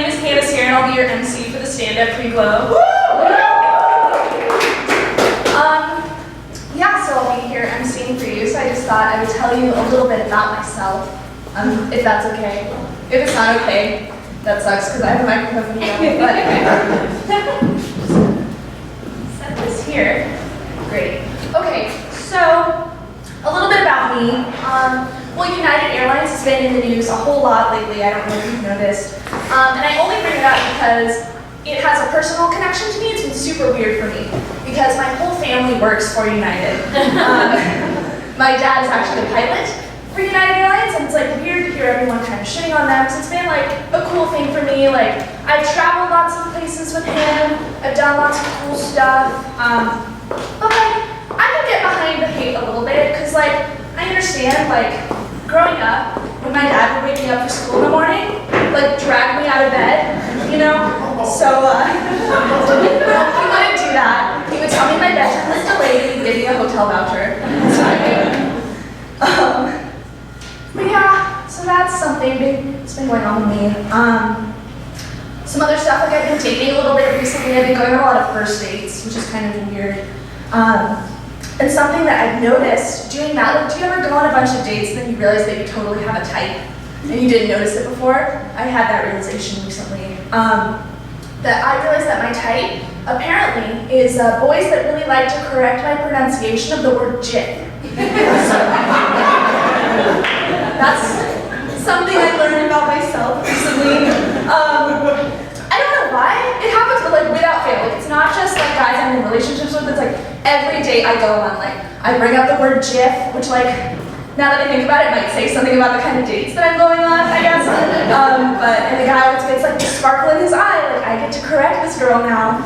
name is Candace here, and I'll be your MC for the stand-up pre-glow. Yeah, so I'll be here emceeing for you, so I just thought I would tell you a little bit about myself, if that's okay. If it's not okay, that sucks, because I have a microphone for you, but set this here. Great. Okay, so a little bit about me. Well, United Airlines has been in the news a whole lot lately. I don't know if you've noticed. And I only bring it up because it has a personal connection to me. It's been super weird for me because my whole family works for United. My dad is actually a pilot for United Airlines, and it's like weird to hear everyone kind of shitting on them. So it's been like a cool thing for me. Like I've traveled lots of places with him. I've done lots of cool stuff. But like I can get behind the hate a little bit because like I understand like growing up when my dad would wake me up for school in the morning, like drag me out of bed, you know? So he wouldn't do that. He would tell me my bedtime was delayed and he'd give me a hotel voucher. So but yeah, so that's something big that's been going on with me. Some other stuff, like I've been dating a little bit recently. I've been going on a lot of first dates, which is kind of weird. And something that I've noticed doing that, like, do you ever go on a bunch of dates and then you realize that you totally have a type and you didn't notice it before? I had that realization recently. That I realized that my type, apparently, is boys that really like to correct my pronunciation of the word jit. That's something I learned about myself recently. I don't know why. It happens, but like without fail. Like, it's not just like guys I'm in relationships with, it's like every date I go on, like I bring up the word GIF, which like, now that I think about it, might say something about the kind of dates that I'm going on, I guess. And the guy always gets like the sparkle in his eye, like I get to correct this girl now.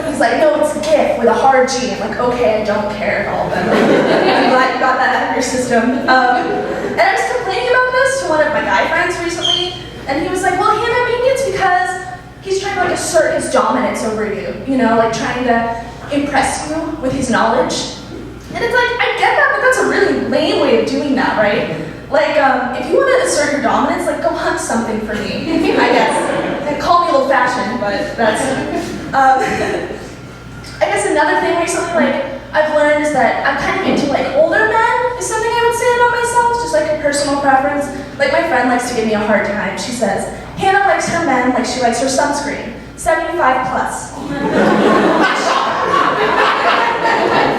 He's like, no, it's GIF with a hard G. I'm like, okay, I don't care at all, but like, I'm glad you got that out of your system. And I was complaining about this to one of my guy friends recently, and he was like, well, Hannah, maybe it's because he's trying to like assert his dominance over you know, like trying to impress you with his knowledge. And it's like, I get that, but that's a really lame way of doing that, right? Like, if you want to assert your dominance, like, go hunt something for me, I guess. And call me old-fashioned, but that's... I guess another thing recently, like, I've learned is that I'm kind of into, like, older men, is something I would say about myself, just like a personal preference. Like, my friend likes to give me a hard time. She says, Hannah likes her men like she likes her sunscreen, 75 plus.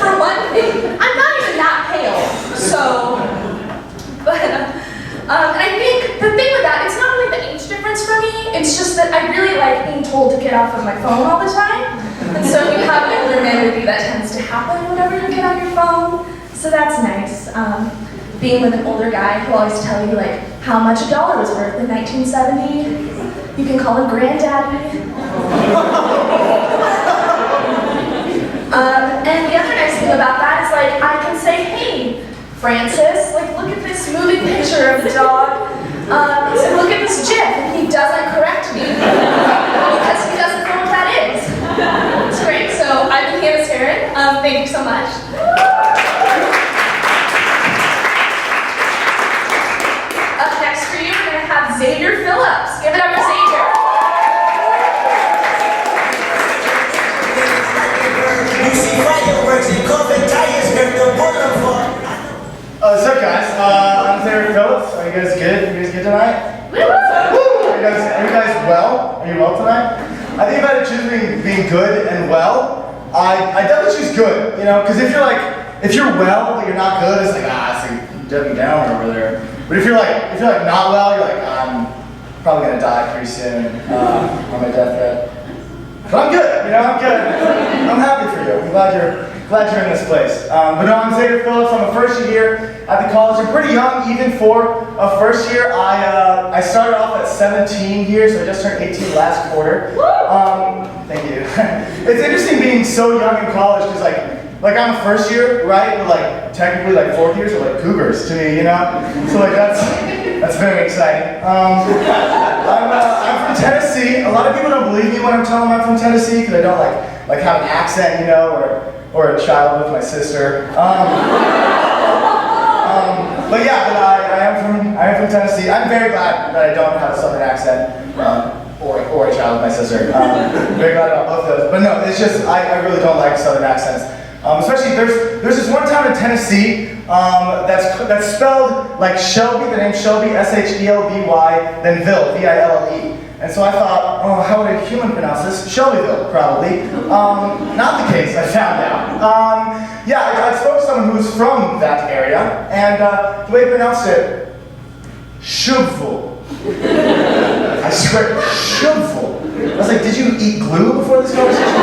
For one thing, I'm not even that pale, so, but, and I think the thing with that, it's not really the age difference for me, it's just that I really like being told to get off of my phone all the time, and so if you have an older man with you, that tends to happen whenever you get on your phone, so that's nice. Being with an older guy who always tell you like how much $1 was worth in 1970, you can call him granddaddy. And the other nice thing about that is like I can say, hey, Francis, like look at this moving picture of the dog. So look at this GIF, and he doesn't correct me because he doesn't know what that is. It's great. So I've been Candace Heron. Thank you so much. Up next for you, we're gonna have Zavoir Phillips. Give it up for Zavoir. What's up, guys? I'm Zavoir Phillips. Are you guys good? You guys good tonight? Woo! Are you guys well? Are you well tonight? I think if I had to choose being good and well, I definitely choose good. You know, because if you're well but you're not good, it's like it's like Debbie Downer over there. But if you're like not well, you're like I'm probably gonna die pretty soon on my deathbed. But I'm good. You know, I'm good. I'm happy for you. I'm glad you're in this place. But no, I'm Zavoir Phillips. I'm a first year at the college. I'm pretty young, even for a first year. I started off at 17 here, so I just turned 18 last quarter. Thank you. It's interesting being so young in college because like I'm a first year, right? But like technically like fourth years are like cougars to me, you know. So like that's very exciting. I'm from Tennessee. A lot of people don't believe me when I'm telling them I'm from Tennessee because I don't like have an accent, you know, or a child with my sister. But yeah, I am from from Tennessee. I'm very glad that I don't have a Southern accent, or a child with my sister. Very glad about both of those. But no, it's just, I really don't like Southern accents. Especially, there's this one town in Tennessee that's spelled like Shelby, the name Shelby, S-H-E-L-B-Y, then Ville, V-I-L-L-E. And so I thought, oh, how would a human pronounce this? Shelbyville, probably. Not the case, I found out. Yeah, I spoke to someone who was from that area, and the way he pronounced it, Shubville. I swear, Shubville. I was like, did you eat glue before this conversation?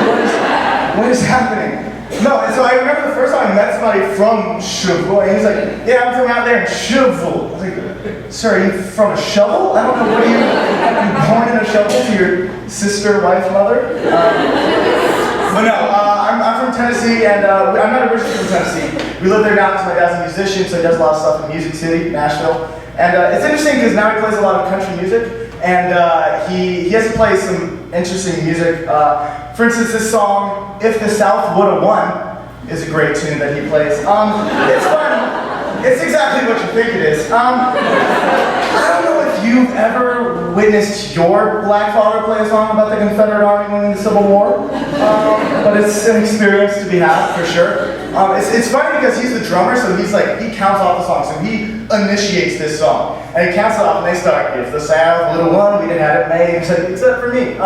What is happening? No, and so I remember the first time I met somebody from Shubville, and he was like, yeah, I'm from out there in Shubville. I was like, sir, are you from a shovel? I don't know, what are you born in a shovel to your sister, wife, mother? But no, I'm from Tennessee, and I'm not originally from Tennessee. We live there now because my dad's a musician, so he does a lot of stuff in Music City, Nashville. And it's interesting because now he plays a lot of country music, and he has to play some interesting music. For instance, this song, If the South Woulda Won, is a great tune that he plays. It's fun. It's exactly what you think it is. I don't know if you've ever witnessed your black father play a song about the Confederate Army winning the Civil War, but it's an experience to be had, for sure. It's funny because he's the drummer, so he counts off the song, so he initiates this song. And he counts it off, and they start, if the South would have won, we'd have had it made, except for me.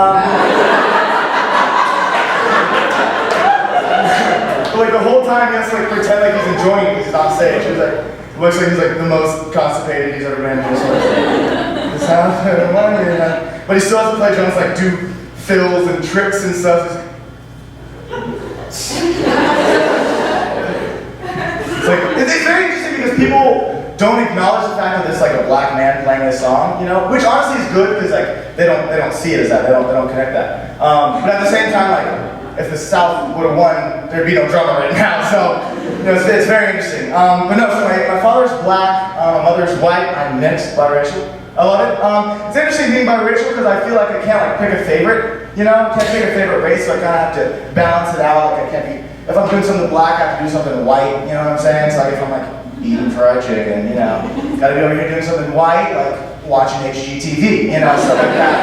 Like the whole time he has to pretend like he's enjoying it because he's on stage. He's like, looks like he's the most constipated he's ever been. The South would have won, but he still has to play drums, do fills and tricks and stuff. It's very interesting because people don't acknowledge the fact that there's a black man playing this song, which honestly is good because they don't see it as that, they don't connect that. But at the same time, if the South would have won, there'd be no drummer right now. So it's very interesting. But no, so my father's black, my mother's white. I'm mixed, biracial. I love it. It's interesting being biracial because I feel like I can't pick a favorite. Can't pick a favorite race, so I kind of have to balance it out. I can't be. If I'm doing something black, I have to do something white. You know what I'm saying? So if I'm eating fried chicken, gotta be over here doing something white, watching HGTV, stuff like that.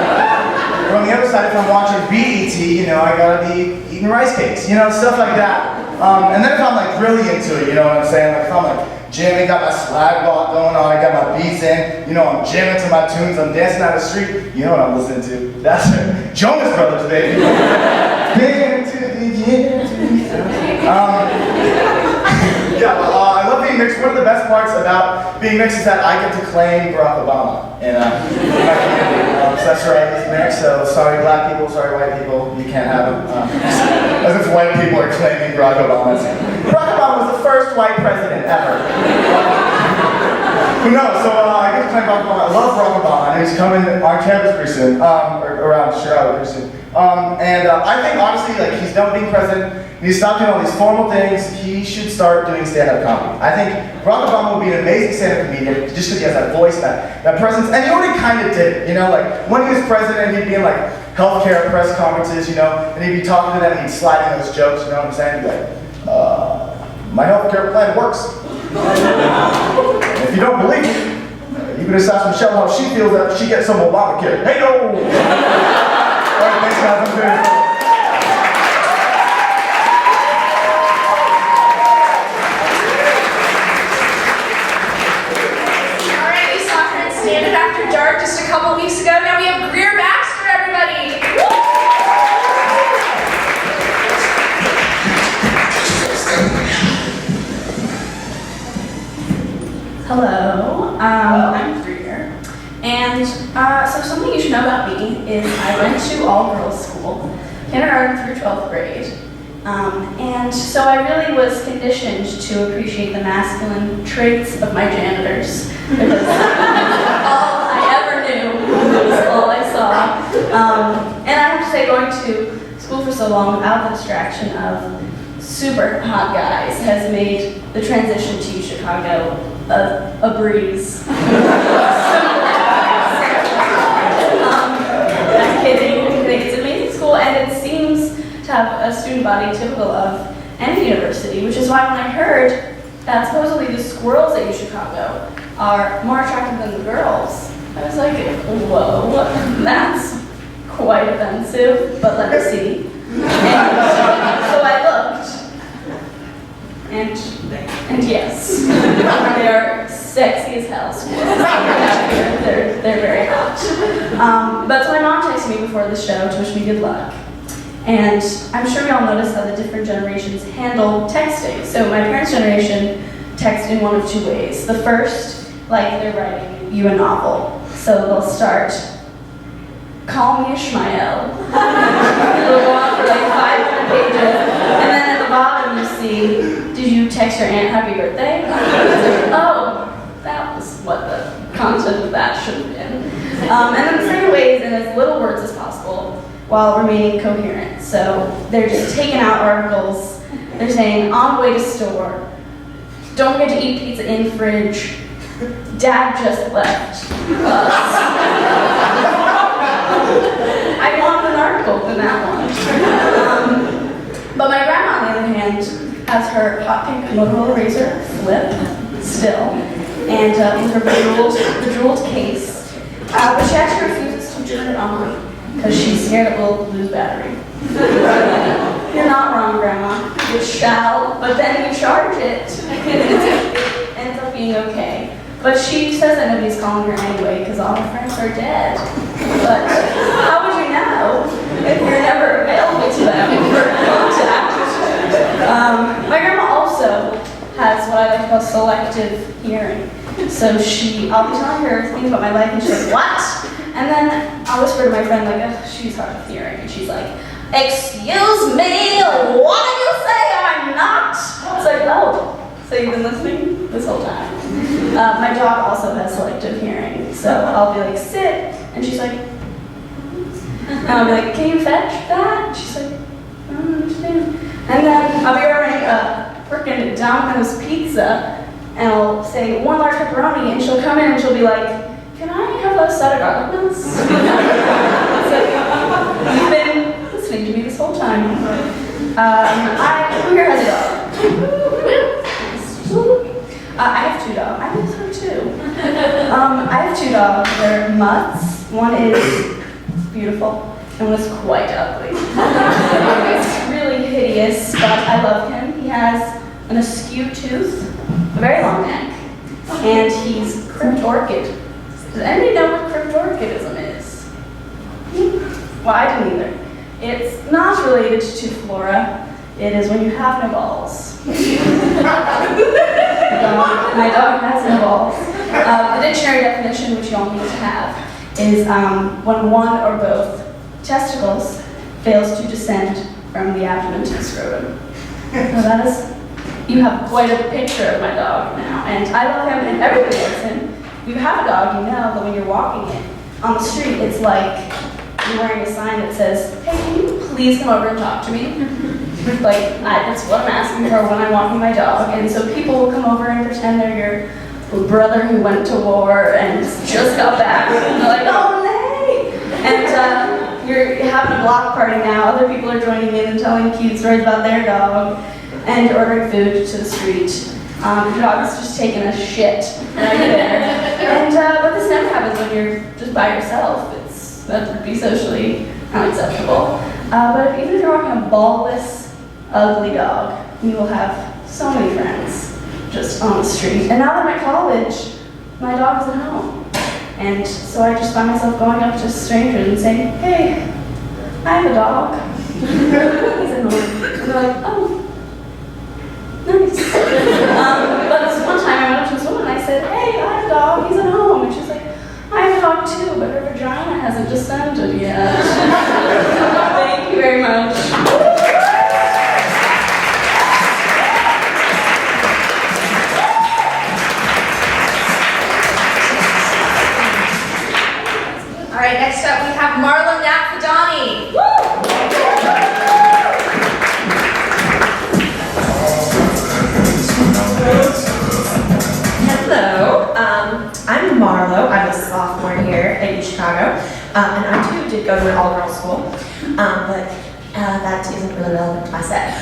But on the other side, if I'm watching BET, I gotta be eating rice cakes, stuff like that. And then if I'm really into it, you know what I'm saying? If I'm jamming, got my swag walk going on, I got my beats in, I'm jamming to my tunes, I'm dancing down the street, you know what I'm listening to? That's Jonas Brothers, baby. Big into the year. Yeah, I love being mixed. One of the best parts about being mixed is that I get to claim Barack Obama in my community. So that's right, he's mixed, so sorry black people, sorry white people, you can't have him. As if white people are claiming Barack Obama. Barack Obama was the first white president ever. Who knows? So I get to claim Barack Obama. I love Barack Obama, and he's coming on campus pretty soon, or around Chicago pretty soon. And I think honestly, he's done being president. He's stopped doing all these formal things. He should start doing stand-up comedy. I think Barack Obama would be an amazing stand-up comedian just because he has that voice, that presence. And he already kind of did it, when he was president, he'd be in healthcare press conferences, and he'd be talking to them and he'd slide in those jokes, you know what I'm saying? He'd be like, my healthcare plan works. If you don't believe it, you can just ask Michelle how she feels after she gets some Obamacare. Hey, yo! All right, thanks guys, I'm serious. Standard After Dark just a couple weeks ago. Now we have Greer Baxter, everybody. Hello, I'm Greer. And so something you should know about me is I went to all-girls school, kindergarten through 12th grade. And so I really was conditioned to appreciate the masculine traits of my janitors because all I ever knew was all I saw. And I have to say, going to school for so long without the distraction of super hot guys has made the transition to Chicago a breeze. I'm kidding. It's an amazing school, and it seems to have a student body typical of any university, which is why when I heard that supposedly the squirrels at Chicago are more attractive than the girls. I was like, whoa, that's quite offensive, but let me see. And so I looked, and yes, they are sexy as hell squirrels. They're very hot. But so my mom texted me before the show to wish me good luck. And I'm sure we all noticed how the different generations handle texting. So my parents' generation text in one of two ways. The first, like they're writing you a novel. So they'll start, call me Ishmael. It'll go on for like 500 pages. And then at the bottom you see, did you text your aunt happy birthday? Oh, that was what the content of that should have been. And then the second way is in as little words as possible while remaining coherent. So they're just taking out articles. They're saying, on way to store. Don't forget to eat pizza in fridge. Dad just left us. I want an article for that one. But my grandma, on the other hand, has her hot pink Motorola Razr flip still, and with her bejeweled case. But she actually refuses to turn it on because she's scared it will lose battery. You're not wrong, Grandma. It shall, but then you charge it. It ends up being okay. But she says that nobody's calling her anyway because all her friends are dead. But how would you know if you're never available to them for contact? My grandma also has what I like to call selective hearing. So I'll be telling her things about my life and she's like, what? And then I'll whisper to my friend like, oh, she's hard of hearing. And she's like, excuse me, what did you say? I'm not. It's like, oh, so you've been listening this whole time. My dog also has selective hearing. So I'll be like, sit. And she's like, and I'll be like, can you fetch that? And she's like, I don't understand. And then I'll be ordering a frickin' Domino's pizza. And I'll say, 1 large pepperoni, and she'll come in and she'll be like, can I have a set of garlic nuts? It's like, you've been listening to me this whole time. Who here has a dog? I have 2 dogs. I miss her too. I have 2 dogs. They're mutts. One is beautiful, and one is quite ugly. It's really hideous, but I love him. He has an askew tooth, a very long neck, and he's cryptorchid. Does anybody know what cryptorchidism is? Well, I didn't either. It's not related to flora. It is when you have no balls. My dog has no balls. The dictionary definition, which you all need to have, is when one or both testicles fails to descend from the abdomen to the scrotum. So that is, you have quite a picture of my dog now, and I love him and everybody loves him. If you have a dog, you know that when you're walking it on the street, it's like you're wearing a sign that says, hey, can you please come over and talk to me? Like, that's what I'm asking for when I'm walking my dog. And so people will come over and pretend they're your brother who went to war and just got back. And they're like, oh, nay! And you're having a block party now. Other people are joining in and telling cute stories about their dog. And you're ordering food to the street. Your dog is just taking a shit right there. And, but this never happens when you're just by yourself. That would be socially unacceptable. But even if you're walking a ballless, ugly dog, you will have so many friends just on the street. And now that I'm at college, my dog is at home. And so I just find myself going up to strangers and saying, hey, I have a dog. He's at home. And they're like, oh, nice. But this one time I went up to this woman and I said, hey, I have a dog, he's at home. And she's like, I have a dog too, but her vagina hasn't descended yet. Thank you very much. All right, next up we have Marlo Nakfadani. Hello, I'm Marlo. I'm a sophomore here at Chicago, and I too did go to an all-girls school, but that isn't really relevant to my set.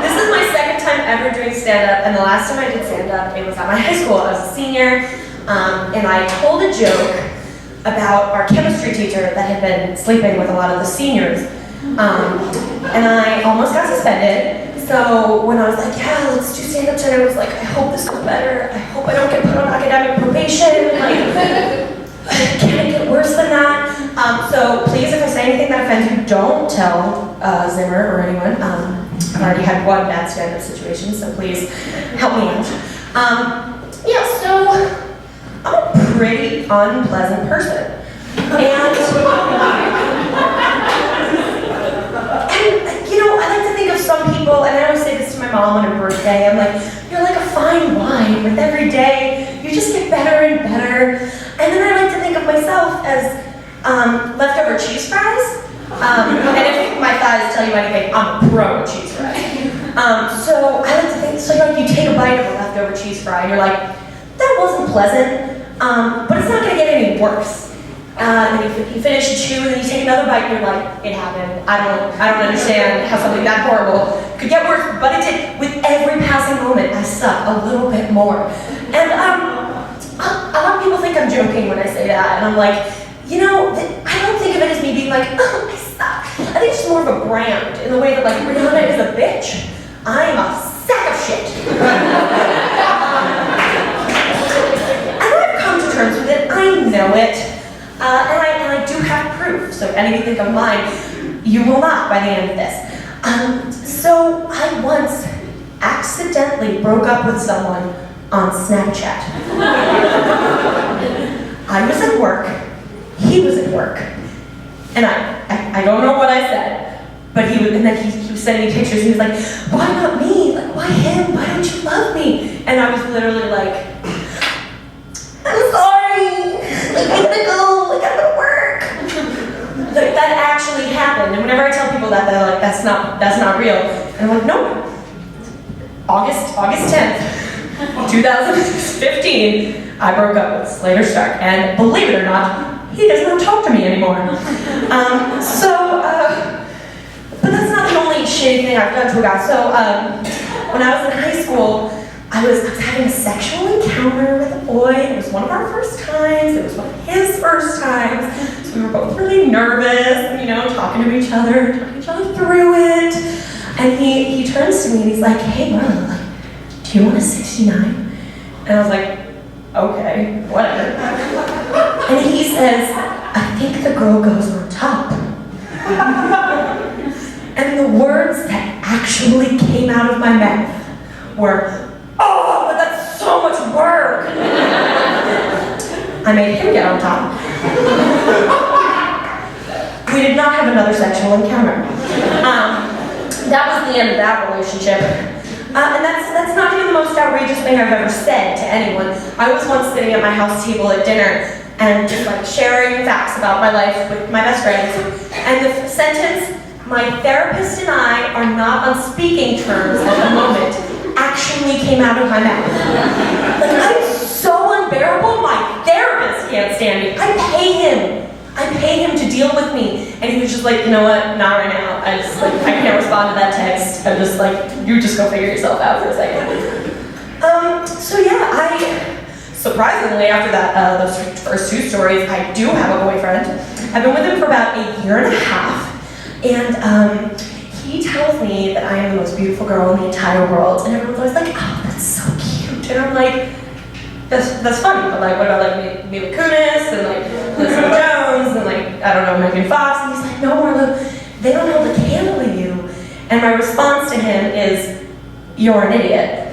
This is my second time time ever doing stand-up, and the last time I did stand-up, it was at my high school. I was a senior, and I told a joke about our chemistry teacher that had been sleeping with a lot of the seniors. And I almost got suspended. So when I was like, yeah, let's do stand-up tonight, I was like, I hope this goes better. I hope I don't get put on academic probation. Like, can it get worse than that? So please, if I say anything that offends you, don't tell Zimmer or anyone. I've already had one bad stand-up situation, so please help me out. Yeah, so I'm a pretty unpleasant person. And you know, I like to think of some people, and I always say this to my mom on her birthday, I'm like, you're like a fine wine, with every day, you just get better and better. And then I like to think of myself as leftover cheese fries. And if my thighs tell you anything, I'm a pro cheese fries. So I like to think, so like you take a bite of a leftover cheese fry, and you're like, that wasn't pleasant, but it's not gonna get any worse. And you finish a chew, and then you take another bite, and you're like, it happened. I don't understand how something that horrible could get worse, but it did. With every passing moment, I suck a little bit more. And a lot of people think I'm joking when I say that, and I'm like, you know, I don't think of it as me being like, oh, I suck. I think it's just more of a brand, in the way that like Rihanna is a bitch. I'm a sack of shit. And I've come to terms with it. I know it. And I do have proof, so if anything you think of mine, you will not by the end of this. So I once accidentally broke up with someone on Snapchat. I was at work, he was at work, and I don't know what I said, but he was sending me pictures, he was like, why not me? Like, why him? Why don't you love me? And I was literally like, I'm sorry, like, I gotta go, like, I gotta work. Like, that actually happened, and whenever I tell people that, they're like, that's not real. And I'm like, nope. August 10th, 2015, I broke up with Slater Stark, and believe it or not, he does not talk to me anymore. But that's not the only shitty thing I've done to a guy. So, when I was in high school, I was having a sexual encounter with a boy. It was one of our first times. It was one of his first times. So we were both really nervous, and, you know, talking to each other through it. And he turns to me and he's like, hey, Marla, like, do you want a 69? And I was like, okay, whatever. And he says, I think the girl goes on top. And the words that actually came out of my mouth were, oh, but that's so much work. I made him get on top. We did not have another sexual encounter. That was the end of that relationship. And that's not even the most outrageous thing I've ever said to anyone. I was once sitting at my house table at dinner and just like sharing facts about my life with my best friends. And the sentence, my therapist and I are not on speaking terms at the moment, actually came out of my mouth. Like, I'm so unbearable, my therapist can't stand me. I pay him to deal with me. And he was just like, you know what, not right now. I can't respond to that text. I'm just like, you just go figure yourself out for a second. So yeah, surprisingly, after that, those first two stories, I do have a boyfriend. I've been with him for about a year and a half. And he tells me that I am the most beautiful girl in the entire world. And everyone's always like, oh, that's so cute. And I'm like, that's funny, but like, what about like Mila Kunis and like Elizabeth Jones and like, I don't know, Megan Fox? And he's like, no, Marla, they don't hold a candle to you. And my response to him is, you're an idiot.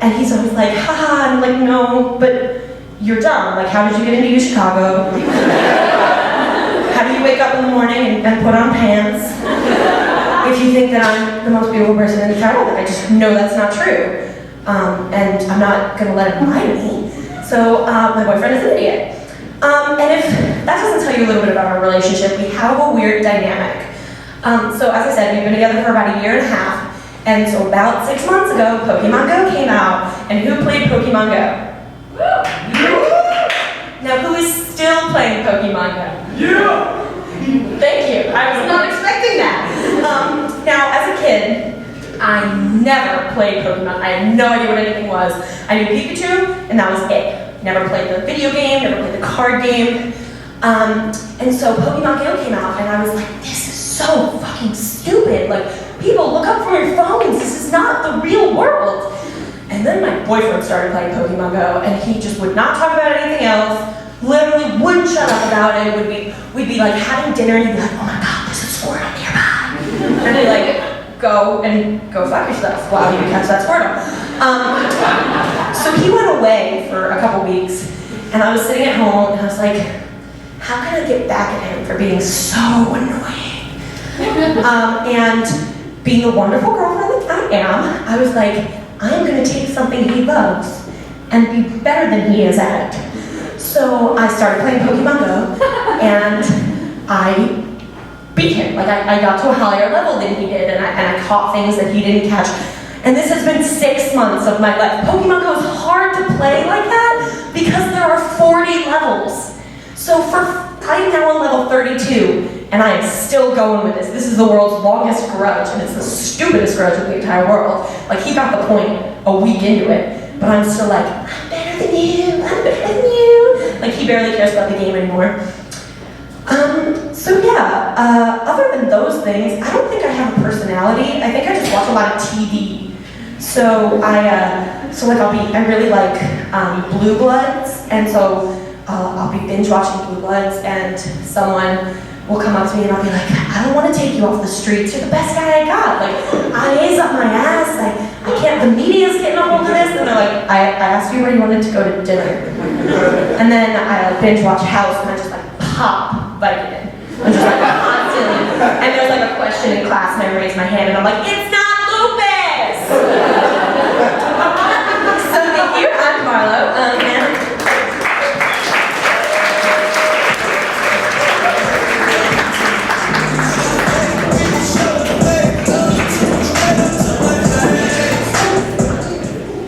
And he's always like, haha, and I'm like, no, but you're dumb. Like, how did you get into Chicago? How do you wake up in the morning and put on pants? If you think that I'm the most beautiful person in the entire world, I just know that's not true. And I'm not gonna let him lie to me. So my boyfriend is an idiot. And if that doesn't tell you a little bit about our relationship, we have a weird dynamic. So as I said, we've been together for about a year and a half. And so about 6 months ago, Pokemon Go came out. And who played Pokemon Go? Now who is still playing Pokemon Go? Yeah! Thank you. I was not expecting that. Now, as a kid, I never played Pokemon. I had no idea what anything was. I knew Pikachu, and that was it. Never played the video game, never played the card game. And so Pokemon Go came out, and I was like, this is so fucking stupid. Like, people look up from your phones. This is not the real world. And then my boyfriend started playing Pokemon Go, and he just would not talk about anything else. Literally wouldn't shut up about it. We'd be like having dinner, and he'd be like, oh my god, there's a Squirtle nearby. And he'd like, go fuck yourself while you catch that Squirtle. So he went away for a couple weeks, and I was sitting at home, and I was like, how can I get back at him for being so annoying? And being the wonderful girlfriend that I am, I was like, I'm gonna take something he loves and be better than he is at it. So I started playing Pokemon Go, and I beat him. Like, I got to a higher level than he did, and I caught things that he didn't catch. And this has been 6 months of my life. Pokemon Go is hard to play like that because there are 40 levels. So I'm now on level 32, and I am still going with this. This is the world's longest grudge, and it's the stupidest grudge in the entire world. Like, he got the point a week into it, but I'm still like, I'm better than you, I'm better than you. Like, he barely cares about the game anymore. So yeah, other than those things, I don't think I have a personality. I think I just watch a lot of TV. So I really like Blue Bloods, and so I'll be binge watching Blue Bloods, and someone will come up to me and I'll be like, I don't want to take you off the streets. You're the best guy I got. Like, IA's up my ass. Like, I can't. The media's getting a hold of this, and they're like, I asked you where you wanted to go to dinner, and then I binge watch House, and I just like pop Vicodin. I'm just like constantly, and there's like a question in class, and I raise my hand, and I'm like, it's not lupus! So thank you, I'm Marlo, and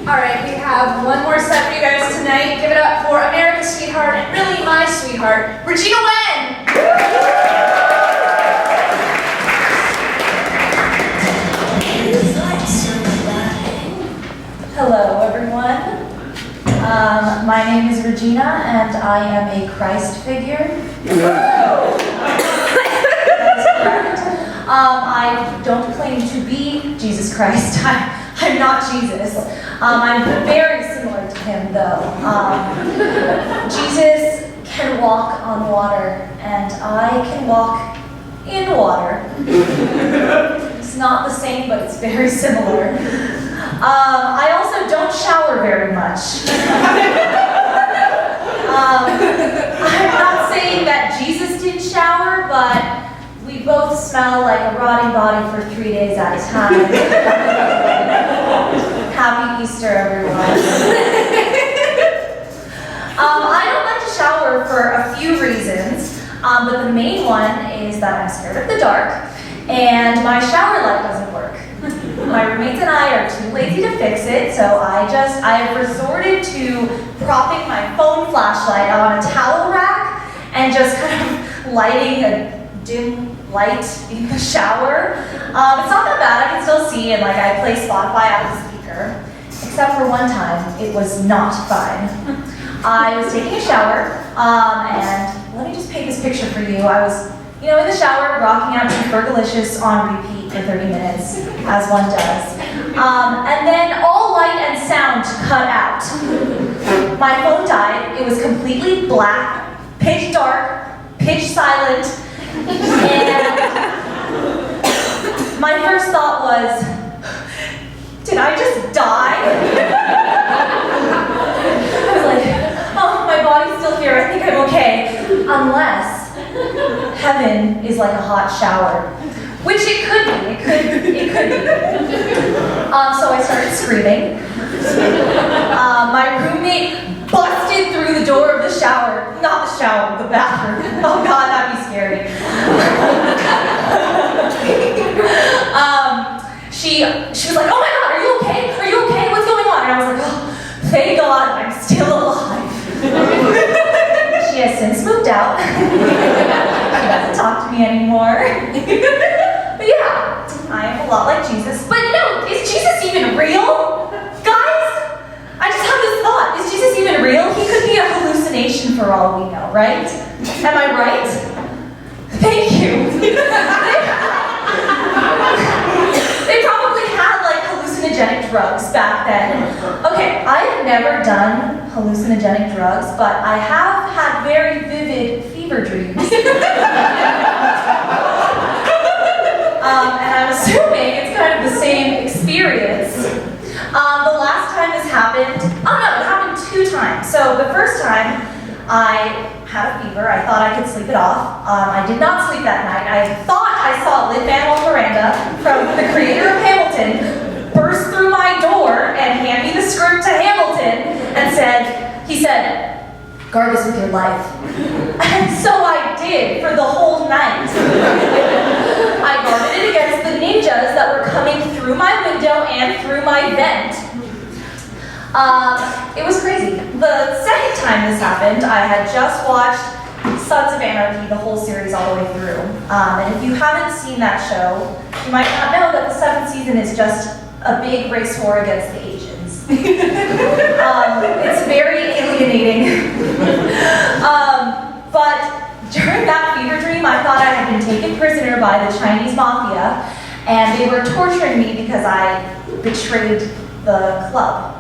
Alright, we have one more set for you guys tonight. Give it up for America's sweetheart, and really my sweetheart, Regina Wen! Hello, everyone. My name is Regina, and I am a Christ figure. That's correct. I don't claim to be Jesus Christ. I'm not Jesus. I'm very similar to him, though. Jesus can walk on water, and I can walk in water. It's not the same, but it's very similar. I also don't shower very much. I'm not saying that Jesus didn't shower, but we both smell like a rotting body for 3 days at a time. Happy Easter, everyone. I don't like to shower for a few reasons, but the main one is that I'm scared of the dark, and my shower light doesn't work. My roommates and I are too lazy to fix it, so I've resorted to propping my phone flashlight on a towel rack and just kind of lighting a dim light in the shower. It's not that bad, I can still see, and like I play Spotify out of the speaker. Except for one time, it was not fine. I was taking a shower, and let me just paint this picture for you. I was, in the shower, rocking out to Fergalicious on repeat for 30 minutes, as one does. And then all light and sound cut out. My phone died. It was completely black, pitch dark, pitch silent, and my first thought was, did I just die? I was like, oh, my body's still here, I think I'm okay. Unless heaven is like a hot shower. Which it could be, it could be. So I started screaming. My roommate busted through the door of the shower. Not the shower, the bathroom. Oh God, that'd be scary. She was like, oh my God, are you okay? Are you okay? What's going on? And I was like, oh, thank God I'm still alive. She has since moved out. She doesn't talk to me anymore. But yeah, I am a lot like Jesus. But you know, is Jesus even real? Guys, I just have this thought. Is Jesus even real? He could be a hallucination for all we know, right? Am I right? Thank you. They probably had like hallucinogenic drugs back then. Okay, I have never done hallucinogenic drugs, but I have had very vivid fever dreams. And I'm assuming it's kind of the same experience. The last time this happened, oh no, it happened 2 times. So the first time, I had a fever. I thought I could sleep it off. I did not sleep that night. I thought I saw Lin-Manuel Miranda from the creator of Hamilton burst through my door and hand me the script to Hamilton and he said, "Guard this with your life." And so I did for the whole night. I guarded it against the ninjas that were coming through my window and through my vent. It was crazy. The second time this happened, I had just watched Sons of Anarchy, the whole series all the way through. And if you haven't seen that show, you might not know that the 7th season is just a big race war against the Asians. It's very alienating. But during that fever dream, I thought I had been taken prisoner by the Chinese mafia, and they were torturing me because I betrayed the club.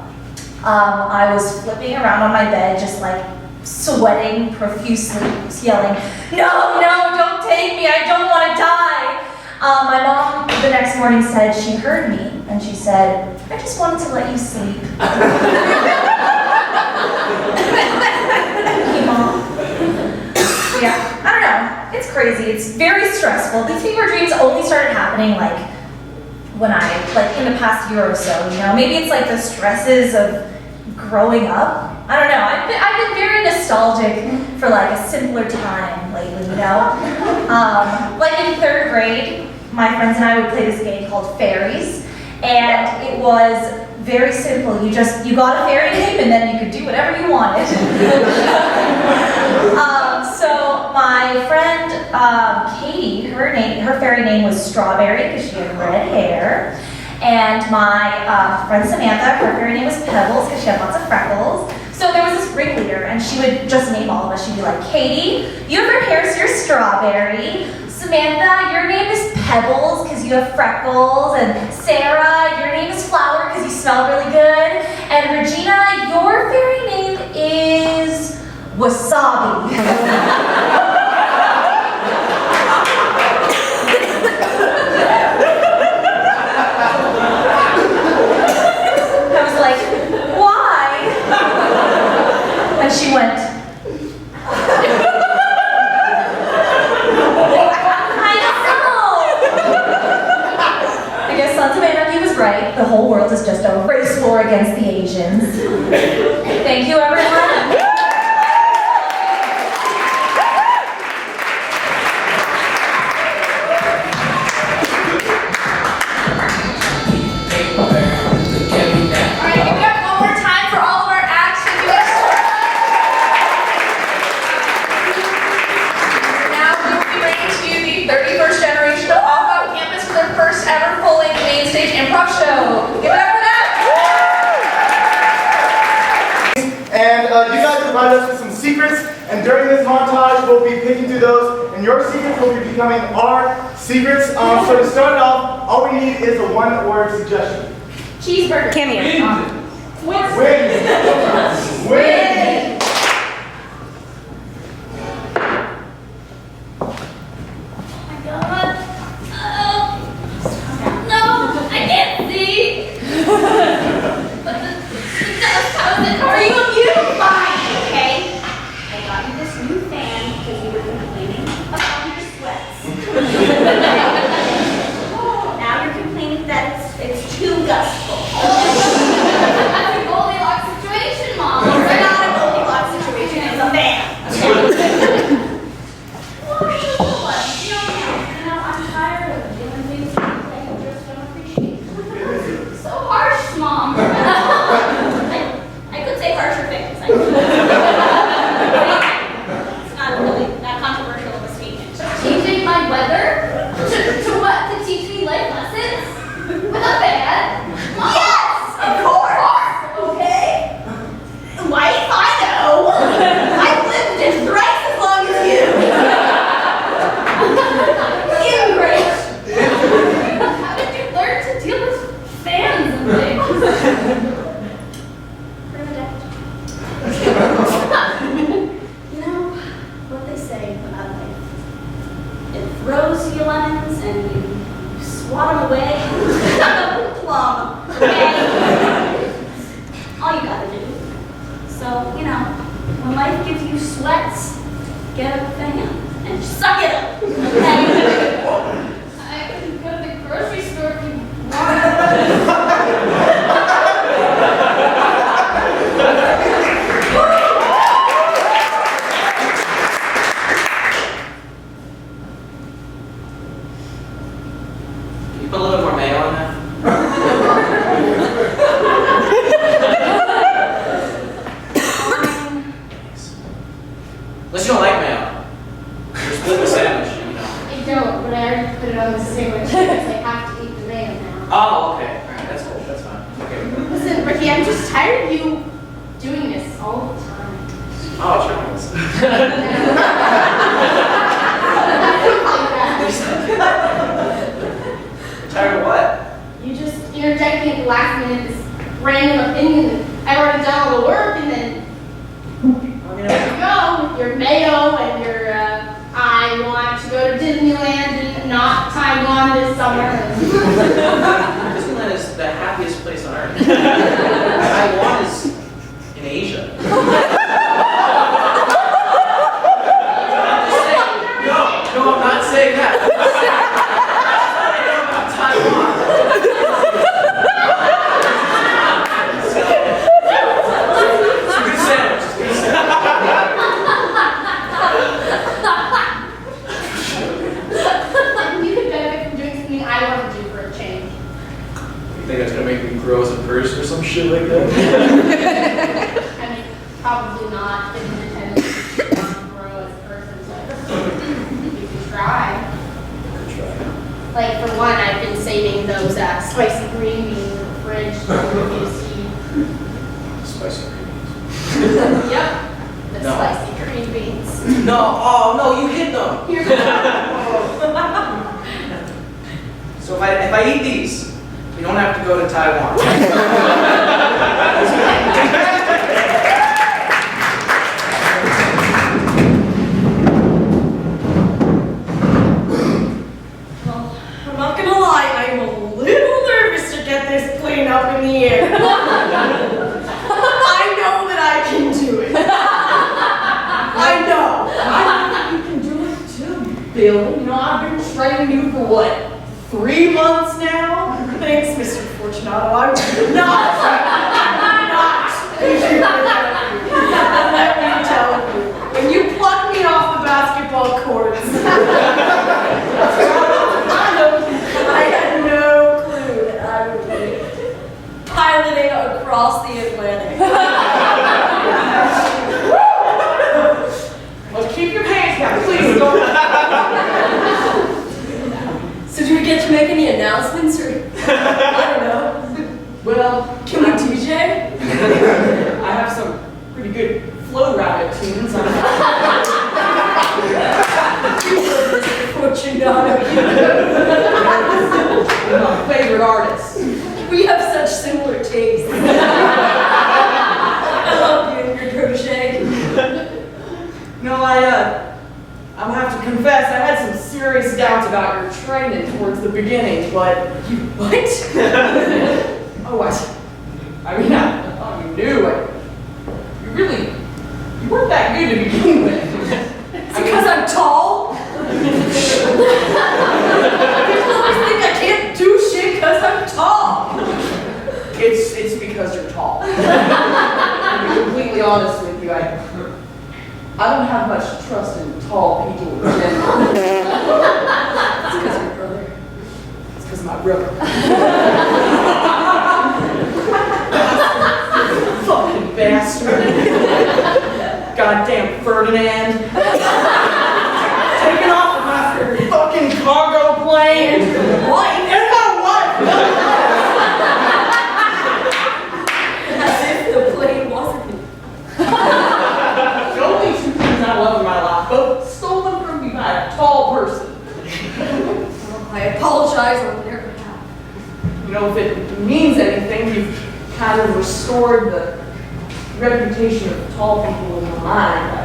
I was flipping around on my bed, just like sweating profusely, yelling, "No, no, don't take me, I don't want to die." My mom the next morning said she heard me, and she said, "I just wanted to let you sleep." Thank you, Mom. Yeah, I don't know. It's crazy. It's very stressful. These fever dreams only started happening like in the past year or so, you know? Maybe it's like the stresses of growing up. I don't know. I've been very nostalgic for like a simpler time lately, you know? Like in 3rd grade, my friends and I would play this game called Fairies, and it was very simple. You got a fairy name and then you could do whatever you wanted. So my friend Katie, her fairy name was Strawberry because she had red hair. And my friend Samantha, her fairy name was Pebbles because she had lots of freckles. So there was this ringleader, and she would just name all of us. She'd be like, "Katie, you have red hair, so you're Strawberry. Samantha, your name is Pebbles because you have freckles. And Sarah, your name is Flower because you smell really good. And Regina, your fairy name is Wasabi." I was like, "Why?" And she went, I guess Sons of Anarchy was right. The whole world is just a race war against the Asians. Thank you, everyone. And during this montage, we'll be picking through those, and your secrets will be becoming our secrets. So to start off, all we need is a 1-word suggestion. Cheeseburger. Cameo. Win. Win. Now you're complaining that it's too gustful. That's a Goldilocks situation, Mom. It's not a Goldilocks situation, it's a fan. I'm tired of doing things that you just don't appreciate. So harsh, Mom. I could say harsher things. It's not really that controversial of a statement. Changing my weather? To what? To teach So, you know, when life gives you sweats, get a fan and suck it up. I can go to the grocery store if you want. Put a little more mayo on that. Unless you don't like mayo. You're splitting the sandwich, you know. I don't, but I already put it on the sandwich because I have to eat the mayo now. Oh, okay. Alright, that's cool. That's fine. Okay. Listen, Ricky, I'm just tired of you doing this all the time. Oh, Charles. Tired of what? You just interject me at the last minute, this random opinion that I've already done all the work, and then there you go with your mayo and your I want to go to Disneyland and not Taiwan this summer. Disneyland is the happiest place on earth. Taiwan is in Asia. No, I'm not saying that. I know about Taiwan. It's a good sandwich. You could benefit from doing something I want to do for a change. You think that's gonna make me grow as a person or some shit like that? I mean, probably not, given the tendency to want to grow as a person, but you can try. Like, for one, I've been saving those spicy green beans in the fridge for you to see. Spicy green beans. Yep, the No. spicy green beans. No, oh no, you hid them. Here's So if I eat these, we don't have to go to Taiwan. Well, I'm not gonna lie, I'm a little nervous to get this plane up in the air. I know that I can do it. I know. I think you can do it too, Bill. You know, I've been training you for what, 3 months now? Thanks, Mr. Fortunato. I'm not. Let me tell you, when you pluck me off the basketball courts, I had no clue that I would be piloting across the Atlantic. Well, keep your pants down, please. Don't. So do we get to make any announcements or, I don't know. Well, Can we DJ? I have some pretty good flow rabbit tunes. Mr. Fortunato. I'm my favorite artist. We have such similar tastes. I love you and your crochet. No, I'm gonna have to confess, I had some serious doubts about your training towards the beginning, but You what? oh, I mean, I thought you knew. You weren't that good to begin with. It's because I'm tall? People always think I can't do shit because I'm tall. It's because you're tall. To be completely honest with you, I don't have much trust in tall people in general. It's because of your brother. It's because of my brother. Fucking bastard. Goddamn Ferdinand. Taking off with my fucking cargo plane. Wife? And my wife. As if the plane wasn't. The only two things I love in my life, both stolen from me by a tall person. I apologize on their behalf. You know, if it means anything, you've kind of restored the reputation of tall people in my mind. I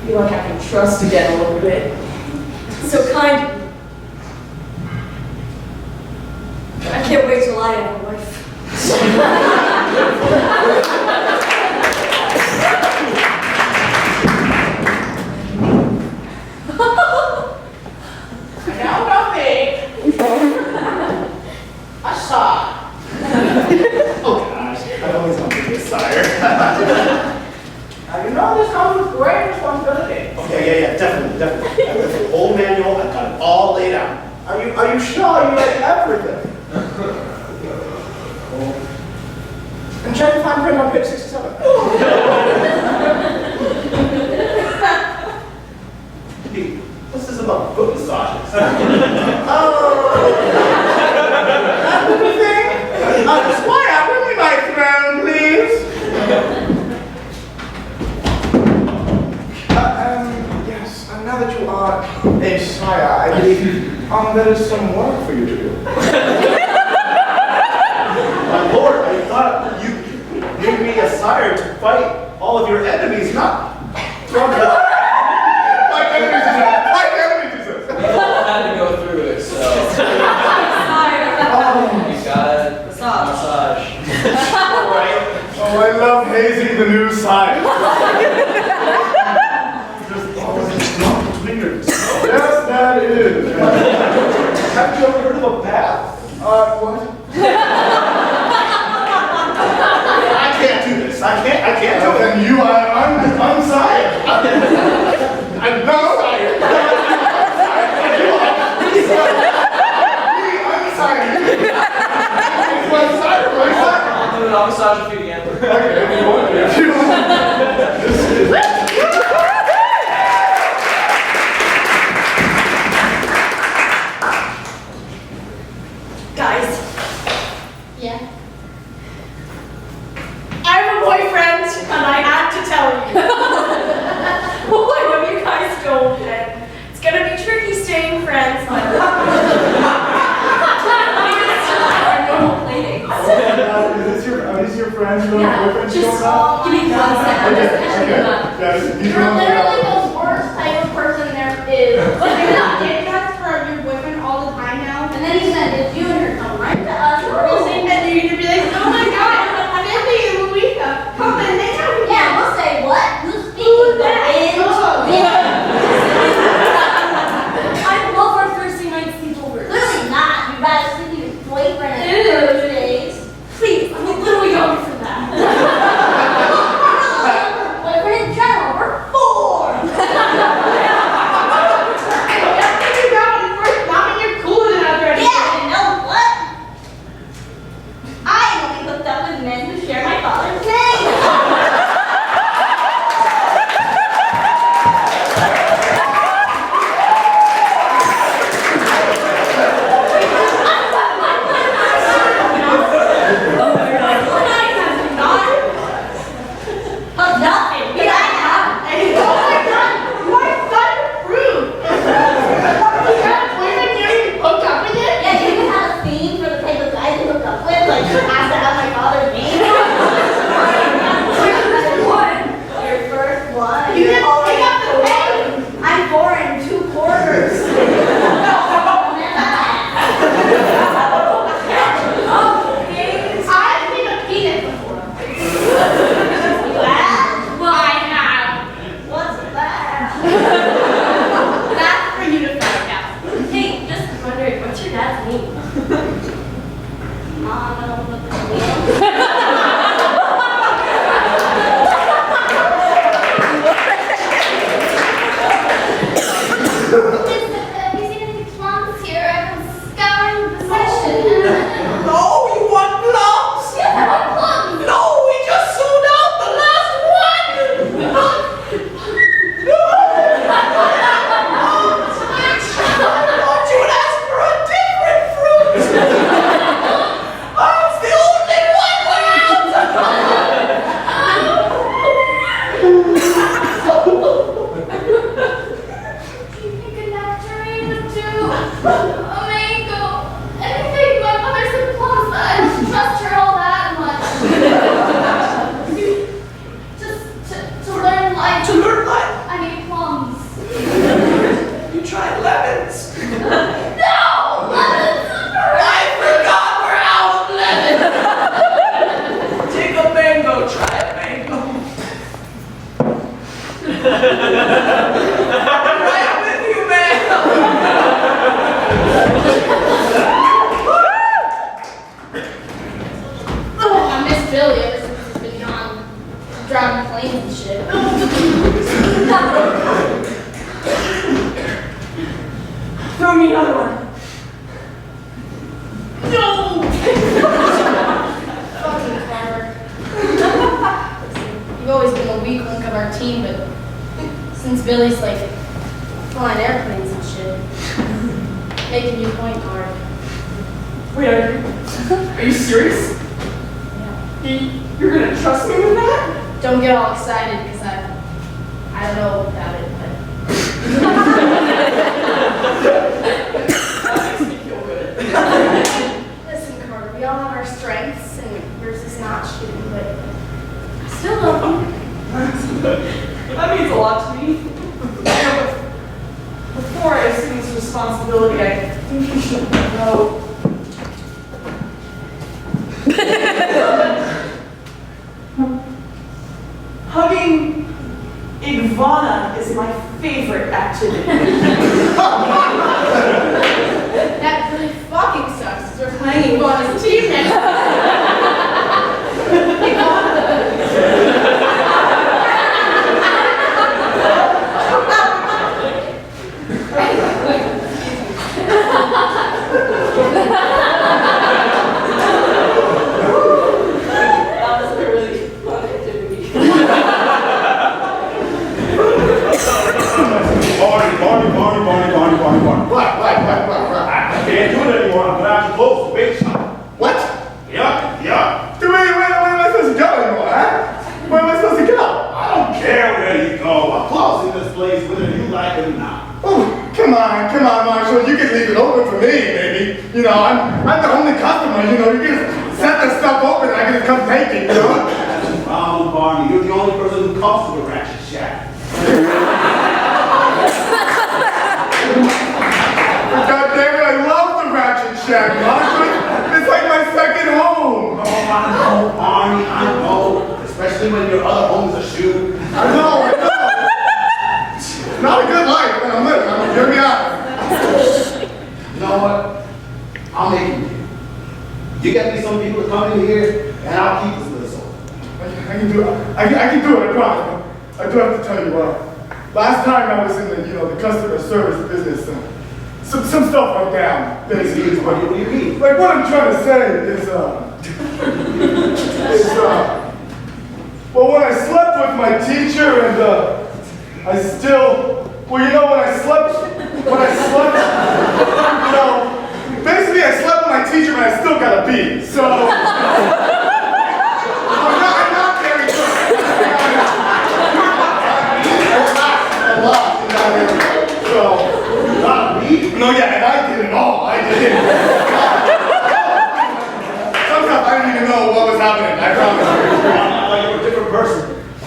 feel like I can trust again a little bit. So kind of you. I can't wait till I have a wife. Now, you know this comes with great responsibility. Okay, yeah, definitely. I read the whole manual, I've got it all laid out. Are you sure you read everything? And check the fine print on page 67. Hey, what's this about foot massages? That little thing? Squire, bring me my throne, please. Yes, and now that you are a sire, I believe there is some work for you to do. My lord, I thought you made me a sire to fight all of your enemies, not from the... My enemies, We all had to go through it, so. You got it. Massage. Alright. Oh, I love hazing the new sire. Just always drop between your toes. Yes, that is. Have you ever heard of a bath? What? I can't do this. I can't do it. Then you are unsired. I'm no sire. I'll massage your feet again. Guys, Yeah. I have a boyfriend, and I had to tell you. Well, I know you guys don't, and it's gonna be tricky staying friends, but we can still have our normal playdates. Are these your friends? Your Yeah, boyfriends? just give me 1 second. I'm just catching them up. Yeah, these You're ones are- literally the worst type of person there is. Like, you're not getting that for your boyfriend all the time now. And then he's gonna ditch you and you're gonna come right to us. And we're gonna say, and you're gonna be like, oh my god, Cindy and Louisa, come and hang out with me. Yeah, we'll say what? Who's speaking? The wind. I love our Thursday night sleepovers. Clearly not. You'd rather sleep with your boyfriend on Ew. Thursdays. Please, I'm a little young for that. Boyfriend in general, we're 4. Yeah, you know what? I am only hooked up with men who share my father's name. Hooked up, and we I have. Oh my god, you are such a prude. You got a boyfriend here, you hooked up with him? Yeah, you even have a theme for the type of guys you hook up with, like has to have my father's name. Your first one. You didn't pick up the pen. I'm 4 2/4. I've seen a penis before. Well, I have. What's that? That's for you to find out. Hey, just wondering, what's your dad's name? Mom, I don't look at the Have you seen any plums here? I've been scouring the section. No, you want plums? Yes, I want plums. No, we just sold out the last one! I thought you would ask for a different fruit! Oh, it's the only one we're Do you think a nectarine would do? A mango? Anything? My mother said plums, but I don't trust her all that much. Just to learn life. To learn life? I need plums. You tried lemons. No! Lemons are I forgot we're out of lemons. Take a mango, try a mango. Right with you, man. Oh, I miss Billy ever since he's been gone. driving planes and shit. Throw me another one. No! Fucking Carter. You've always been the weak link of our team, but since Billy's like flying airplanes and shit, making you point guard. Wait, are you serious? You're gonna trust me with that? Don't get all excited because I don't know about it, but That makes me feel good. listen, Carter, we all have our strengths, and yours is not shooting, but I still love you. That means a lot to me. Before I assume this responsibility, I think you should know. Hugging iguana is my favorite activity. That really fucking sucks, because we're playing Iguana's team next That was a really fun activity. What? I can't do it anymore. I'm gonna have to close the bait shop. What? Yeah. Dude, where am I supposed to go anymore, huh? Where am I supposed to go? I don't care where you go. I'm closing this place whether you like it or not. Oh, come on, Marshall. You can leave it open for me, baby. You know, I'm the only customer. You know, you can just set the stuff open and I can just come take it, you know? That's the problem, Barney. You're the only person who comes to the Ratchet Shack. God damn it, I love the Ratchet Shack, Marshall. It's like my second home. Oh, I know, Barney. I know. Especially when your other home is a shoe. I know. Not a good life, man. I'm hear me out. You know what? I'll make it. You get me some people to come in here, and I'll keep this list open. I can do it. I can do it, I promise. I do have to tell you, last time I was in the, the customer service business, some stuff went down. Basically, What do you mean? like what I'm trying to say is, well, when I slept with my teacher and, I still, well, when I slept, basically I slept with my teacher, but I still got a B. So, I'm not very good. I lost a lot, so, Not me? no, yeah, and I did it all. I did it. Sometimes I didn't even know what was happening. I promise. I'm like you're a different person.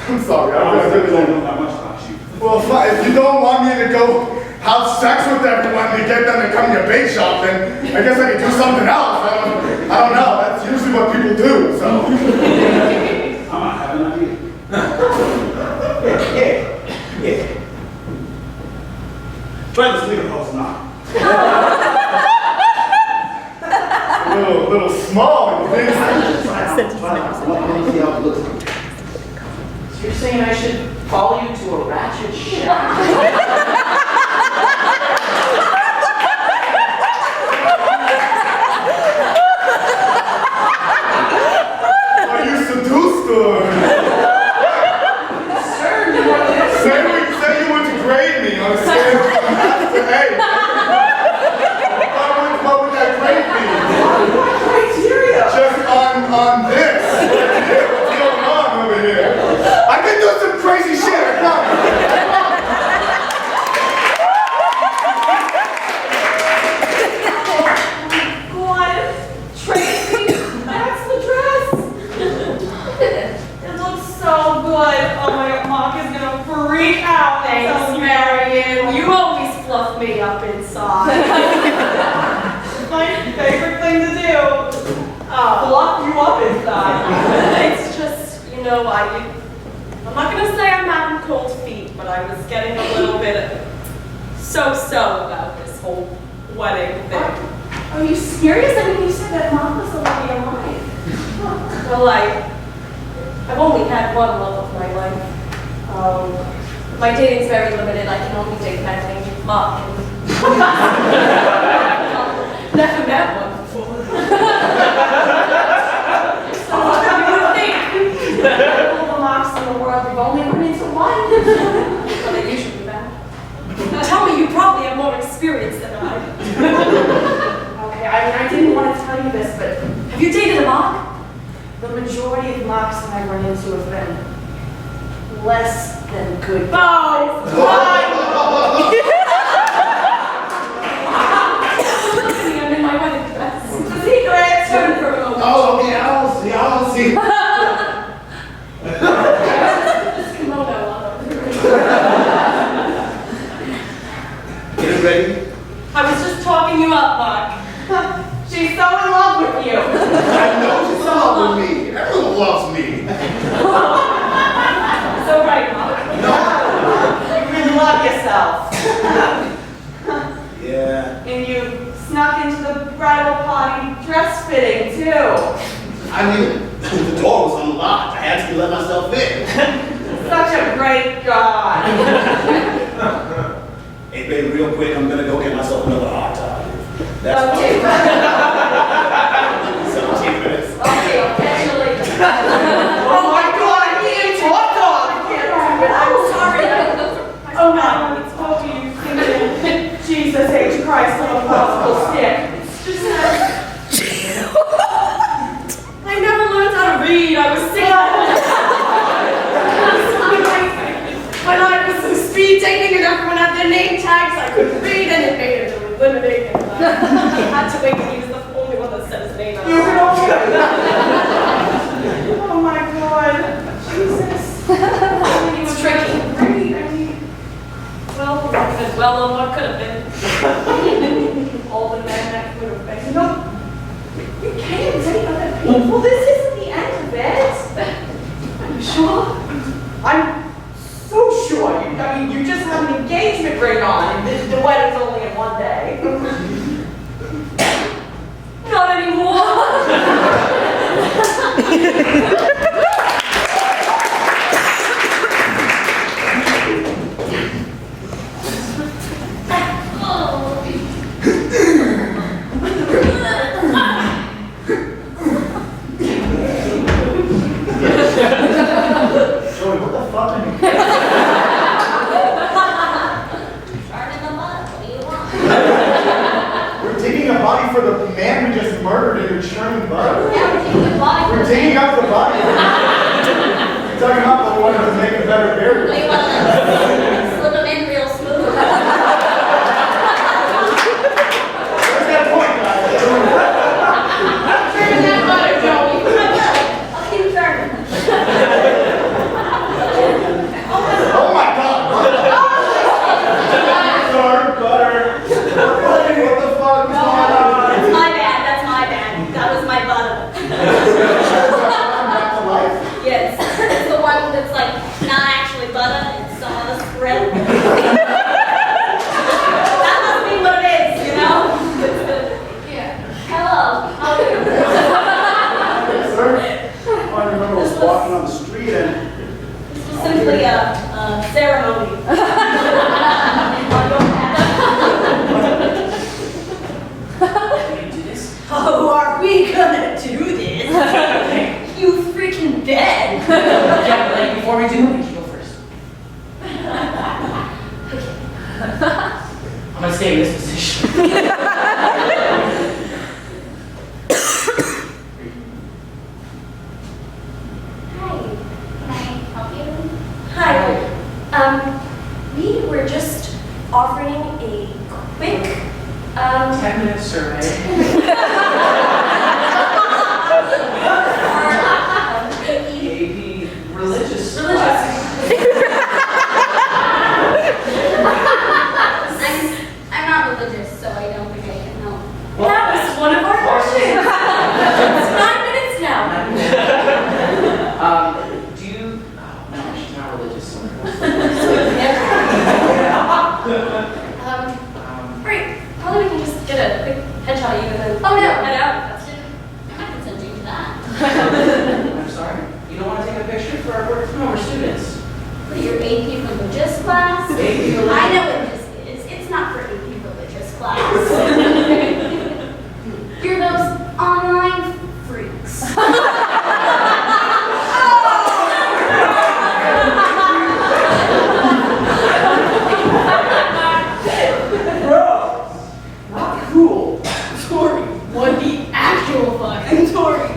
I'm sorry. I really don't know that much about you. Well, fine. If you don't want me to go have sex with everyone to get them to come to your bake shop, then I guess I could do something else. I don't know. That's usually what people do, so. I might have an idea. Yeah. Try this nigga house now. A little small, you think? Let me see how it looks. So you're saying I should follow you to a ratchet shack? I used to do stores. Sir, you want this? Say you would grade me on a scale from F to A. What would that grade be? What criteria? Just on this. What's going on over here? I can do some crazy shit, I promise. What? Tracy, that's the dress. It looks so good. Oh my God, Mom is gonna freak out. Thanks, Marion. You always fluff me up inside. My favorite thing to do. Fluff you up inside. It's just, I'm not gonna say I'm having cold feet, but I was getting a little bit so about this whole wedding thing. Are you serious? I mean, you said that Mom was already alive. Well, I've only had one love of my life. My dating's very limited. I can only date men named Mark. Never met one before. So what do you think? All the Marks in the world, we've only run into one. Well, they usually be bad. Tell me, you probably have more experience than I. Okay, I didn't want to tell you this, but have you dated a Mark? The majority of Marks that I run into have been less than good. Oh, I'm in my wedding dress. The secret. Turn for a moment. Oh, okay, I don't see. This kimono on. Get it ready? I was just talking you up, Mark. She's so in love with you. I know she's in love with me. Everyone loves me. So right, Mark. You really love yourself. Yeah. And you snuck into the bridal party dress fitting, too. I mean, the door was unlocked. I had to let myself in. Such a great guy. Hey, babe, real quick, I'm gonna go get myself another hot toddy. That's Okay. fine. 17 minutes. Okay, I'll catch you later. Oh my God, I can't talk dog. I can't do it. I'm sorry. Oh my God, it's okay, you singing Jesus H. Christ on a possible stick. It's just I never learned how to read. I was sick. When I was so speed dating and everyone had their name tags, I couldn't read and it made it eliminating. I had to wait till he was the only one that said his name out. you know. Oh my God, Jesus. It's tricky. Read, I mean, Well, what could have been? All the men that could have been. no, you can't date other people. This isn't the end of it. Are you sure? I'm so sure. I mean, you just have an engagement ring on, and the wedding's only in one day. Not anymore. Joey, what the fuck are you? We're taking a body for the man we just murdered and you're churning butter. We're taking out the body. You're talking about the one to make a better burial. Slip them in real smooth. Where's that point, guys? Turn that butter, Joey. I'll keep turning. Oh my God! Sorry, butter. What the fuck is going on? That's my bad, that's my bad. That was my butter. Back to life. Yes, it's the one that's like not actually butter, it's some other spread. That must be what it is, you know? Yeah. Hello, how are you? Sir, I remember I was walking on the street and This was simply a ceremony. How are we gonna do this? You freaking dead. Yeah, but like before we do, we should go first. I'm gonna stay in this position. Hi, can I help you? Hi. We were just offering a quick 10-minute survey. AP religious. I'm not religious, so I don't think I can help. That was one of our questions. It's 9 minutes now. Do you? Oh no, she's not religious. Great. Probably we can just get a quick headshot of you and then Oh, no. head out. I'm not consenting to that. I'm sorry. You don't want to take a picture? For your AP religious class? AP religious. I know what this is. It's not for AP religious class. You're those online freaks. Bro, not cool. Tori. What the actual fuck? And Tori.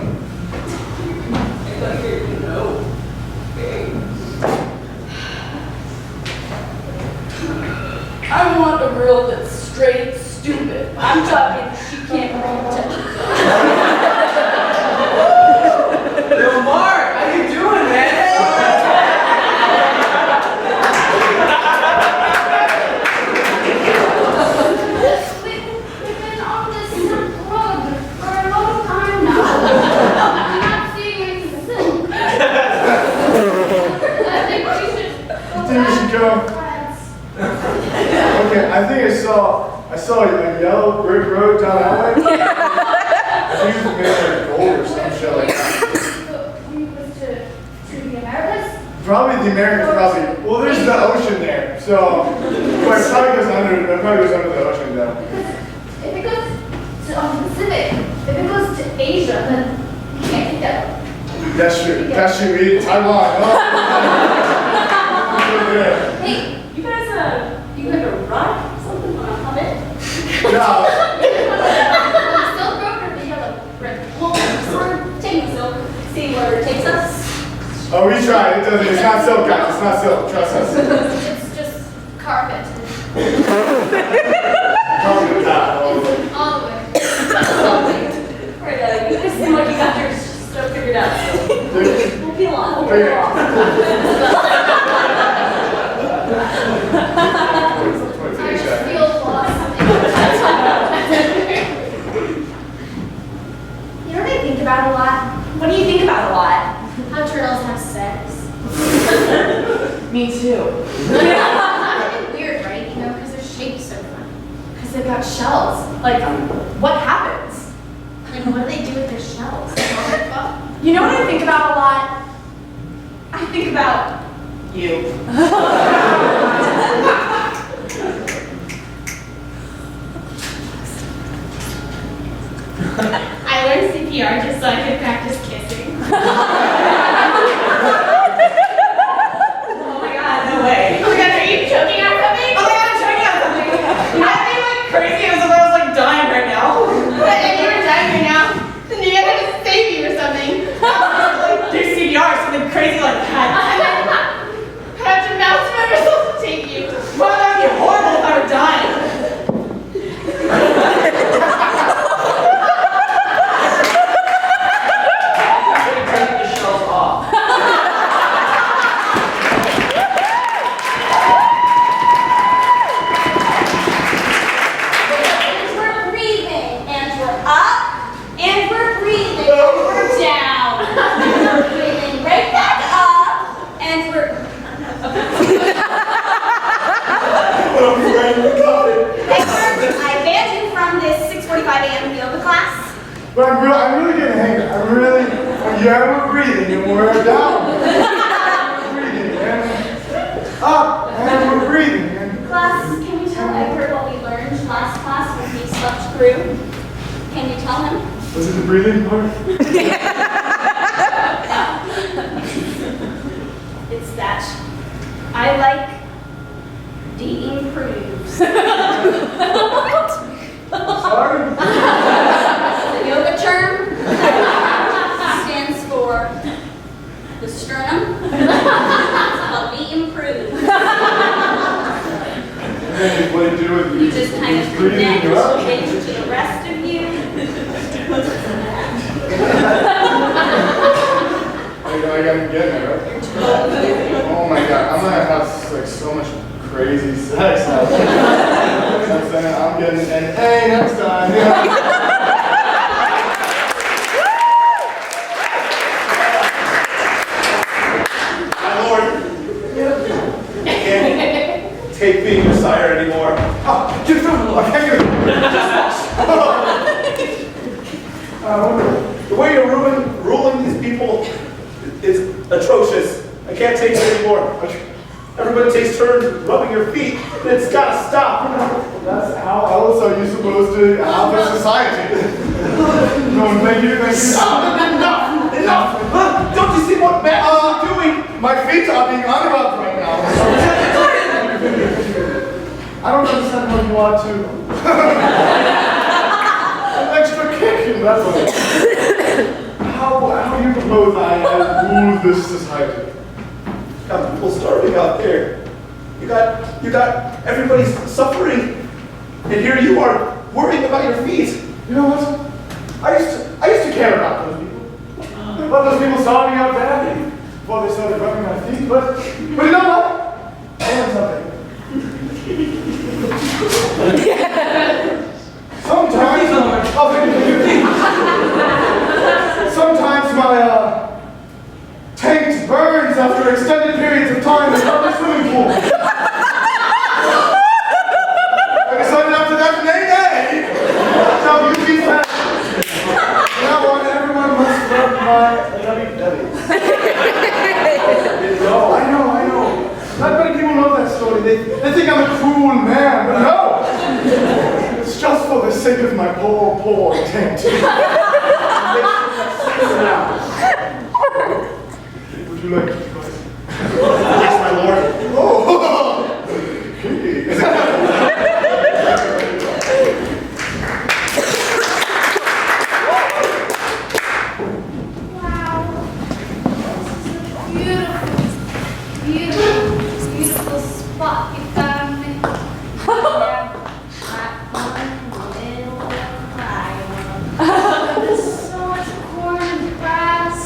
I want a girl that's straight stupid. I'm talking she can't read to. Yo, Mark, how you doing, man? We've been on this road for a long time now. I'm not seeing anything soon. I think we should go think we should go? back. Okay, I think I saw a yellow brick road down that way. I think it was made out of gold or some shit like that. We was to the Americas? Probably the Americans well, there's the ocean there, so, but it probably goes under the ocean though. If it goes to the Pacific, if it goes to Asia, then you can't get that. That's true, we eat Taiwan. Oh. Hey, you guys gonna run something on a Hummet? No. Silk Road, or do you have a red? Well, sort of take silk, see where it takes us. Oh, we tried, it's not silk, guys, it's not silk, trust us. It's just carpet. Carpet top. All the way. Right, you guys seem like you got your stuff figured out. We'll peel on. We'll Okay. peel off. I just feel lost. You know what I think about a lot? What do you think about a lot? How turtles have sex. Me too. It's weird, right? You know, because their shape's so funny. Because they've got shells. Like, what happens? Like, what do they do with their shells? You know what I think about a lot? I think about you. I learned CPR just so I could practice kissing. Oh my god, no way. Oh my god, are you choking on something? Oh my god, I'm checking out something. I feel like crazy as if I was like dying right now. But if you were dying right now, then you gotta save you or something. Like do CPR, something crazy like that. And then perhaps your mouse member supposed to take you. Well, that'd be horrible if I were dying. Take the shells off. And we're breathing. And we're up. And we're breathing. And we're down. And we're breathing right back up. And we're... I banned you from this 6:45 a.m. yoga class. But I'm really getting hangry. Yeah, we're breathing and we're down. We're breathing and up and we're breathing. And Class, can you tell Edward what we learned last class when he slept through? Can you tell him? was it the breathing part? It's that I like the improves. Sorry? The yoga term stands for the sternum. Help me improve. And what do you do with You just kind of breathing connect you up? it to the rest of you. I gotta get it, right? Oh my god, I'm gonna have like so much crazy sex now. I'm getting an A next time. My lord, I can't take being your sire anymore. Oh, get through, Lord. I can't get The way you're ruling these people is atrocious. I can't take it anymore. Everybody takes turns rubbing your feet, and it's gotta stop. That's how else are you supposed to have a society? No, thank you, thank you. Enough! Don't you see what Matt is doing? My feet are being unrubbed right now. I don't understand how you want to. An extra kick, that's what. How do you propose I rule this society? Got people starving out there. You got everybody suffering, and here you are worrying about your feet. You know what? I used to care about those people. About those people starving out badly before they started rubbing my feet. But you know what? I learned something. Sometimes my tank burns after extended periods of time in a public swimming pool. I decided after that, nay, that's how you be fast. From now on, everyone must rub my W. I know. Not many people know that story. They think I'm a cruel man, but no! It's just for the sake of my poor tent. Would you like to try? Yes, my lord. Oh! Okay. Wow. Beautiful spot you found me. There's so much corn and grass.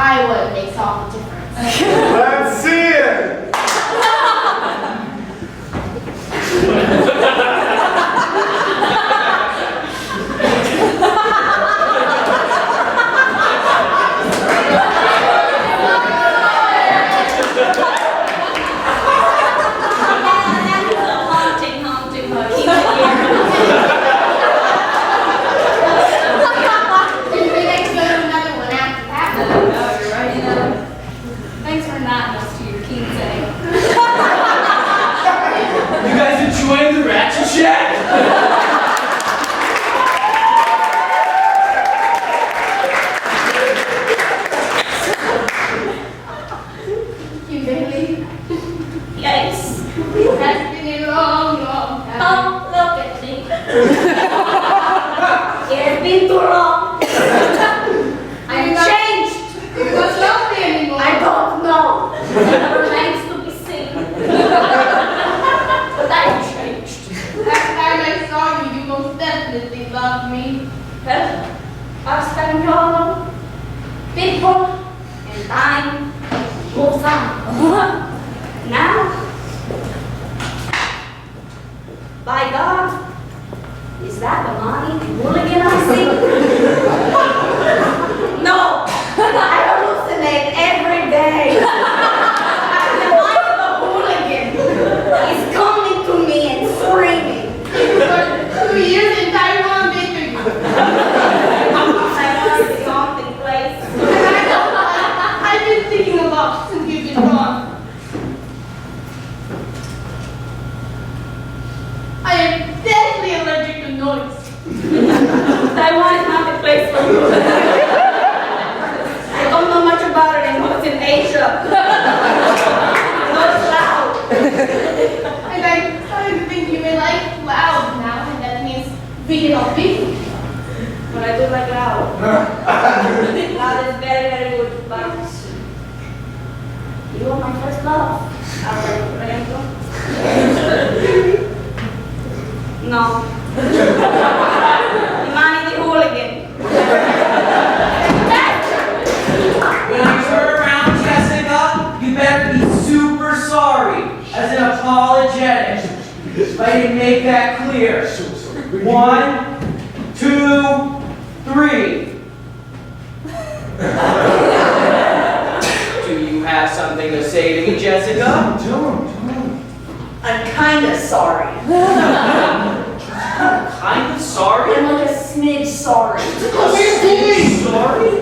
Iowa makes all the difference. Let's see it! Thanks for not us to your keen setting. You guys enjoying the Ratchet Shack? You Bailey? Yes. Has been a long time. Oh, look at me. It's been too long. I'm changed. You don't love me anymore. I don't know. It remains to be seen. But I'm changed. Last time I saw you, you most definitely loved me. Well, Español, people, and time moves on. Now, by God, is that the money hooligan I see? No, I hallucinate every day. The mind of a hooligan is coming to me and screaming. For 2 years in Taiwan, didn't you? Taiwan is the haunting place. I've been thinking about since you've been gone. I am deathly allergic to noise. Taiwan is not the place for you. I don't know much about it and what's in Asia. No, it's loud. And I'm starting to think you may like loud now, and that means being of people. But I do like loud. Loud is very, very good, but you are my first love. No. Imani the hooligan. When I turn around, Jessica, you better be Let me make that clear. 1, 2, 3. Do you have something to say to me, Jessica? I'm kinda sorry. Kind of sorry? I'm like a smidge sorry. Sorry?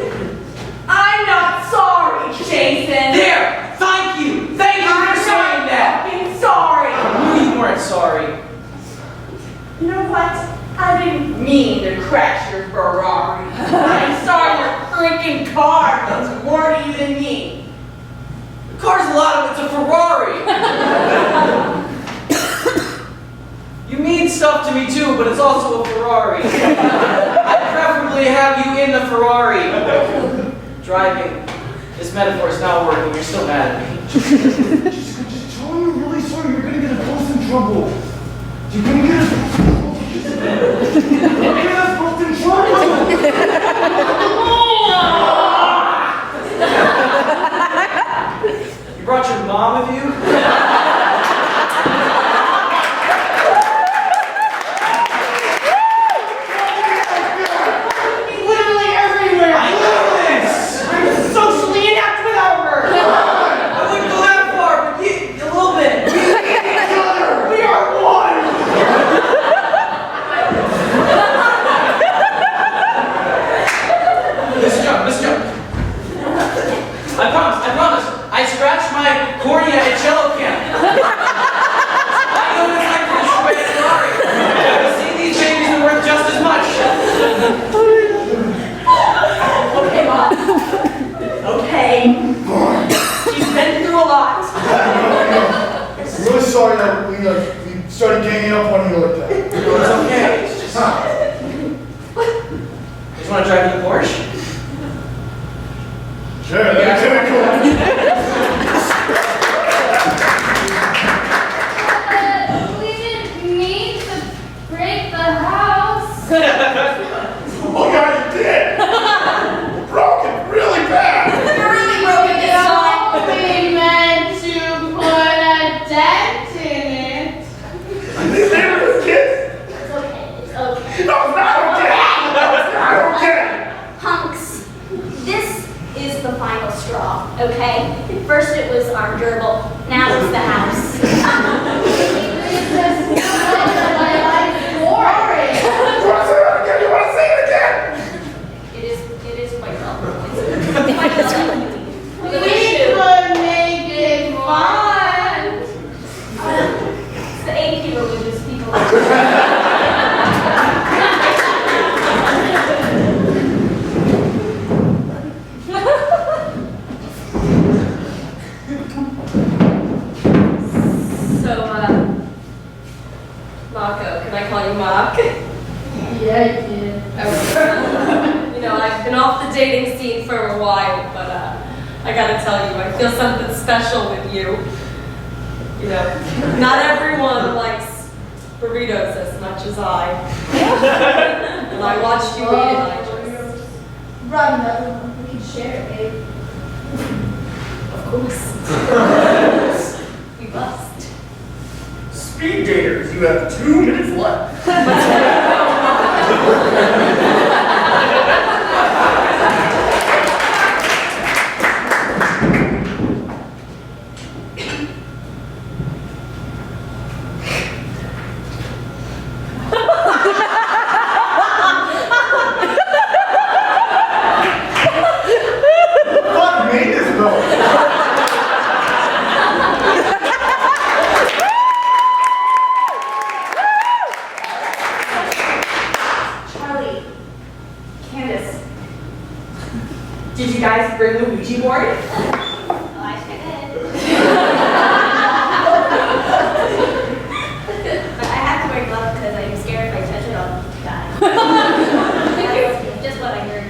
I'm not sorry, Jason. There! Thank you! Thank you for saying that! I'm sorry. I knew you weren't sorry. You know what? I didn't mean to crash your Ferrari. I'm sorry your freaking car means more to you than me. The car's a lot of it's a Ferrari. You mean stuff to me too, but it's also a Ferrari. I'd preferably have you in the Ferrari. Driving. This metaphor is not working. You're still mad at me. Just tell him you're really sorry. You're gonna get us both in trouble. You're gonna get us both in trouble. You brought your mom with you? Literally everywhere. I know this! I'm socially inept without her. I wouldn't go that far, but a little bit. We are one. Miss Jones. I promise. I scratched my cornea at cello camp. I know it's like this way at Ferrari. See, these babies are worth just as much. Okay, Mom. Okay. She's been through a lot. I'm really sorry that we started ganging up on you like that. No, it's okay. It's just... You just want to drive in the Porsche? Sure, that's really cool. We didn't mean to break the house. Oh God, you did! Broken really bad! You're really broken this time. We meant to put a dent in it. These neighborhood kids? It's okay. It's okay. No, it's not okay! No, it's not okay! Hunks, this is the final straw, okay? First it was our gerbil, now it's the house. It's just my life story. You want to say it again? It is quite well. It's quite well. We could make it fun. It's the AP religious people. Mako, can I call you Mock? Yeah, you did. You know, I've been off the dating scene for a while, but I gotta tell you, I feel something special with you. You know, not everyone likes burritos as much as I. And I watched you eat it, and I just... Brought another one. We can share it, babe. Of course. We must. Speed daters, you have 2 minutes left. Fuck made this though. Did you guys bring the Ouija board? Oh, I sure did. But I have to wear gloves because I'm scared if I touch it, I'll die. That's just what I heard.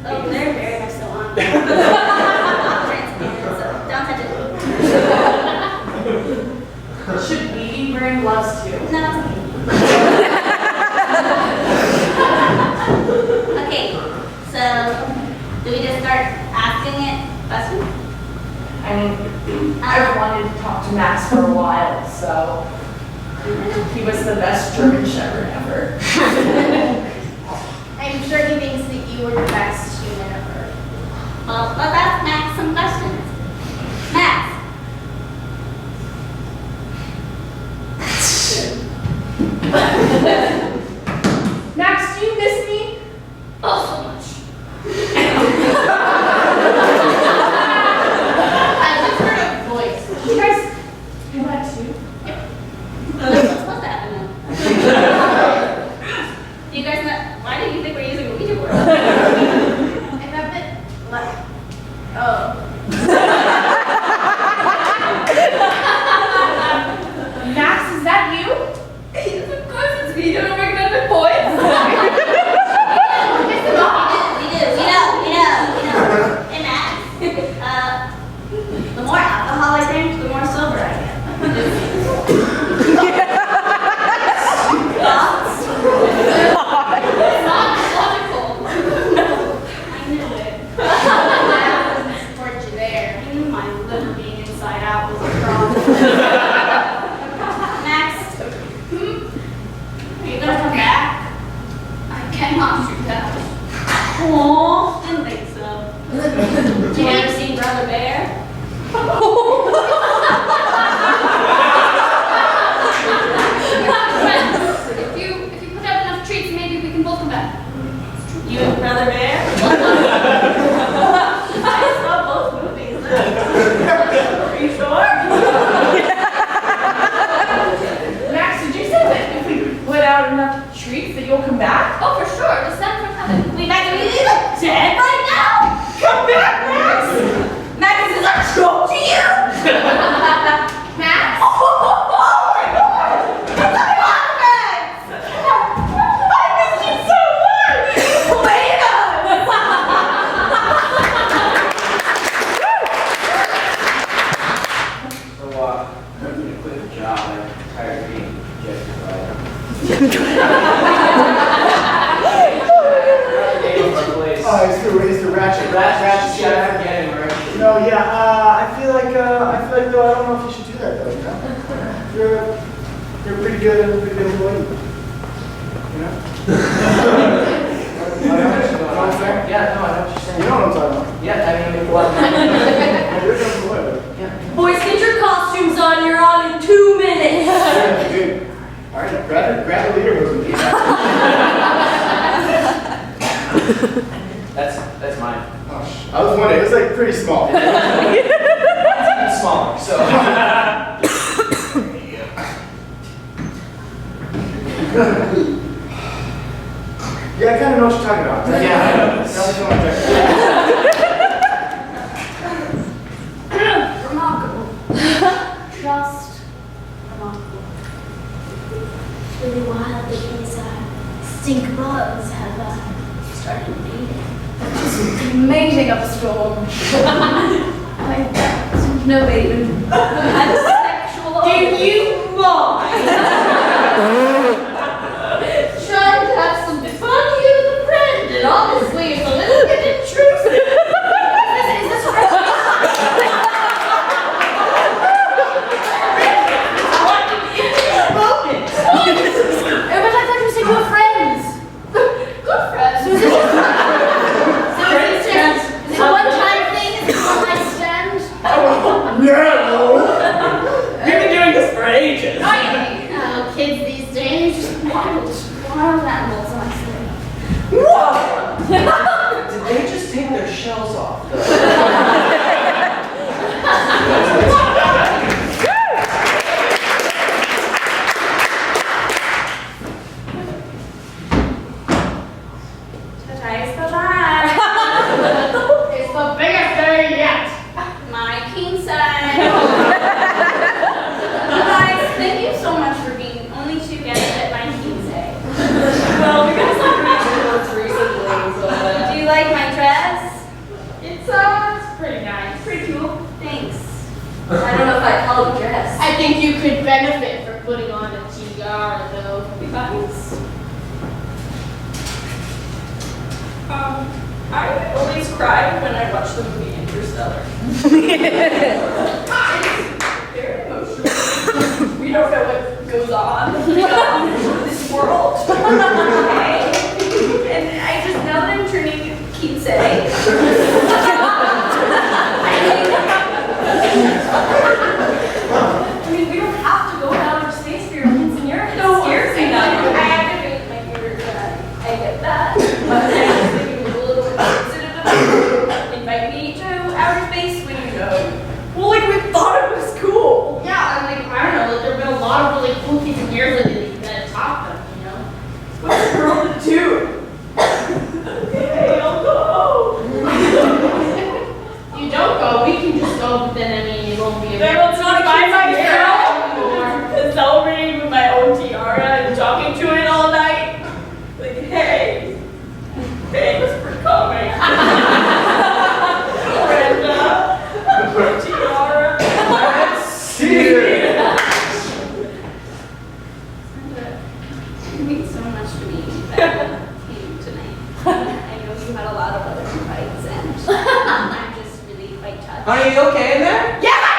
Oh, they're very much so on. Transparent, so don't touch it. Should we bring gloves too? No, it's okay. Okay, so do we just start asking it questions? I mean, I've wanted to talk to Max for a while, so He was the best German Shepherd ever. I'm sure he thinks that you were the best human ever. Well, let's ask Max some questions. Max. Max, do you miss me? Oh, so much. I just heard a voice. You guys do that too? What's supposed to happen now? Do you guys know? Why do you think we're using a Ouija board? I thought that, like, oh. Max, is that you? Yes, of course it's me. You don't recognize my voice? We know. Hey, Max. The more alcohol I drink, the more sober I get. Thoughts? It's not logical. I knew it. That doesn't support you there. I knew my liver being inside out was a problem. Max, are you gonna come back? I cannot do that. Aw, didn't think so. Did you ever see Brother Bear? If you put out enough treats, maybe we can both come back. You and Brother Bear? I saw both movies. Are you sure? Max, did you say that if we put out enough treats that you'll come back? Oh, for sure. Just send for coming. We might be dead right now. Come back, Max! Max, this is our show to you. Max? Oh my God! What's going on, Max? I missed you so much. Wait up. So, I'm gonna quit the job. I'm tired of being rejected by them. Oh, he's the ratchet. Ratchet shit, forget him, right? No, yeah. I feel like though I don't know if you should do that though. You know, you're a pretty good employee. You know. You know what I'm saying? Yeah, no, I know what you're saying. You know what I'm talking about. Yeah, I mean, what? You're a good employee. Yeah. Boys, get your costumes on. You're on in 2 minutes. Yeah, dude. All right, grab the leader with me. That's mine. Oh, I was wondering. It was like pretty small. It's smaller, so. Yeah, I kind of know what you're talking about. Yeah, I know. Remarkable. Just remarkable. It's really wild that these stink bugs have started mating. Mating up a storm. No baby. I'm sexual. Do you mind? Trying to have some fun here with a friend, and honestly, it's a little bit intrusive. Is this right? Everybody, I thought you said you were friends. Good friends. So is this a one-time thing? Is it a one-night stand? No. We've been doing this for ages. Oh, kids these days, just wild animals, honestly. Did they just take their shells off? It's the biggest day yet. My king size. You guys, thank you so much for being only two guests at my king size. Well, we got some pretty close recently, but... Do you like my dress? It's pretty nice. Pretty cool. Thanks. I don't know if I'd call it a dress. I think you could benefit from putting on a tiara, though. Thanks. I always cry when I watch the movie Interstellar. It's very emotional. We don't know what goes on. this world. Okay? And I just, now that I'm turning keepsake, I mean, we don't have to go down to space for your quinceanera. It scares me now. I activate my favorite guy. I get that. But I was thinking it was a little bit sensitive of you. Invite me to outer space when you go. Well, like, we thought it was cool. Yeah, I'm like, I don't know, like, there have been a lot of really cool kids in here lately that you gotta talk to them, you know? What's a girl to do? Okay, I'll go. You don't go, we can just go, but then, I mean, it won't be a Then I'll talk by myself. anymore. Celebrating with my own tiara and talking to it all night. Like, hey, thanks for coming. Brenda, tiara. See you. You mean so much to me that came tonight. I know you had a lot of other fights, and I'm just really quite touched. Honey, you okay in there? Yeah, my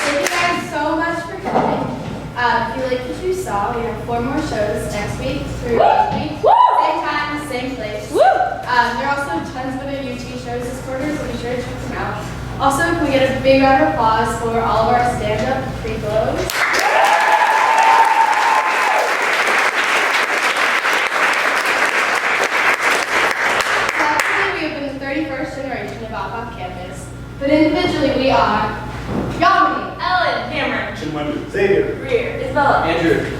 Thank you guys so much for coming. If you like what you saw, we have 4 more shows next week through next week. Same time, same place. There are also tons of other UT shows this quarter, so be sure to check them out. Also, can we get a big round of applause for all of our stand-up pre-flows? Collectively, we have been the 31st generation of off campus, but individually we are Yamini, Ellen, Cameron, Chinwendu. Xavier. Greer, Isabella. Andrew.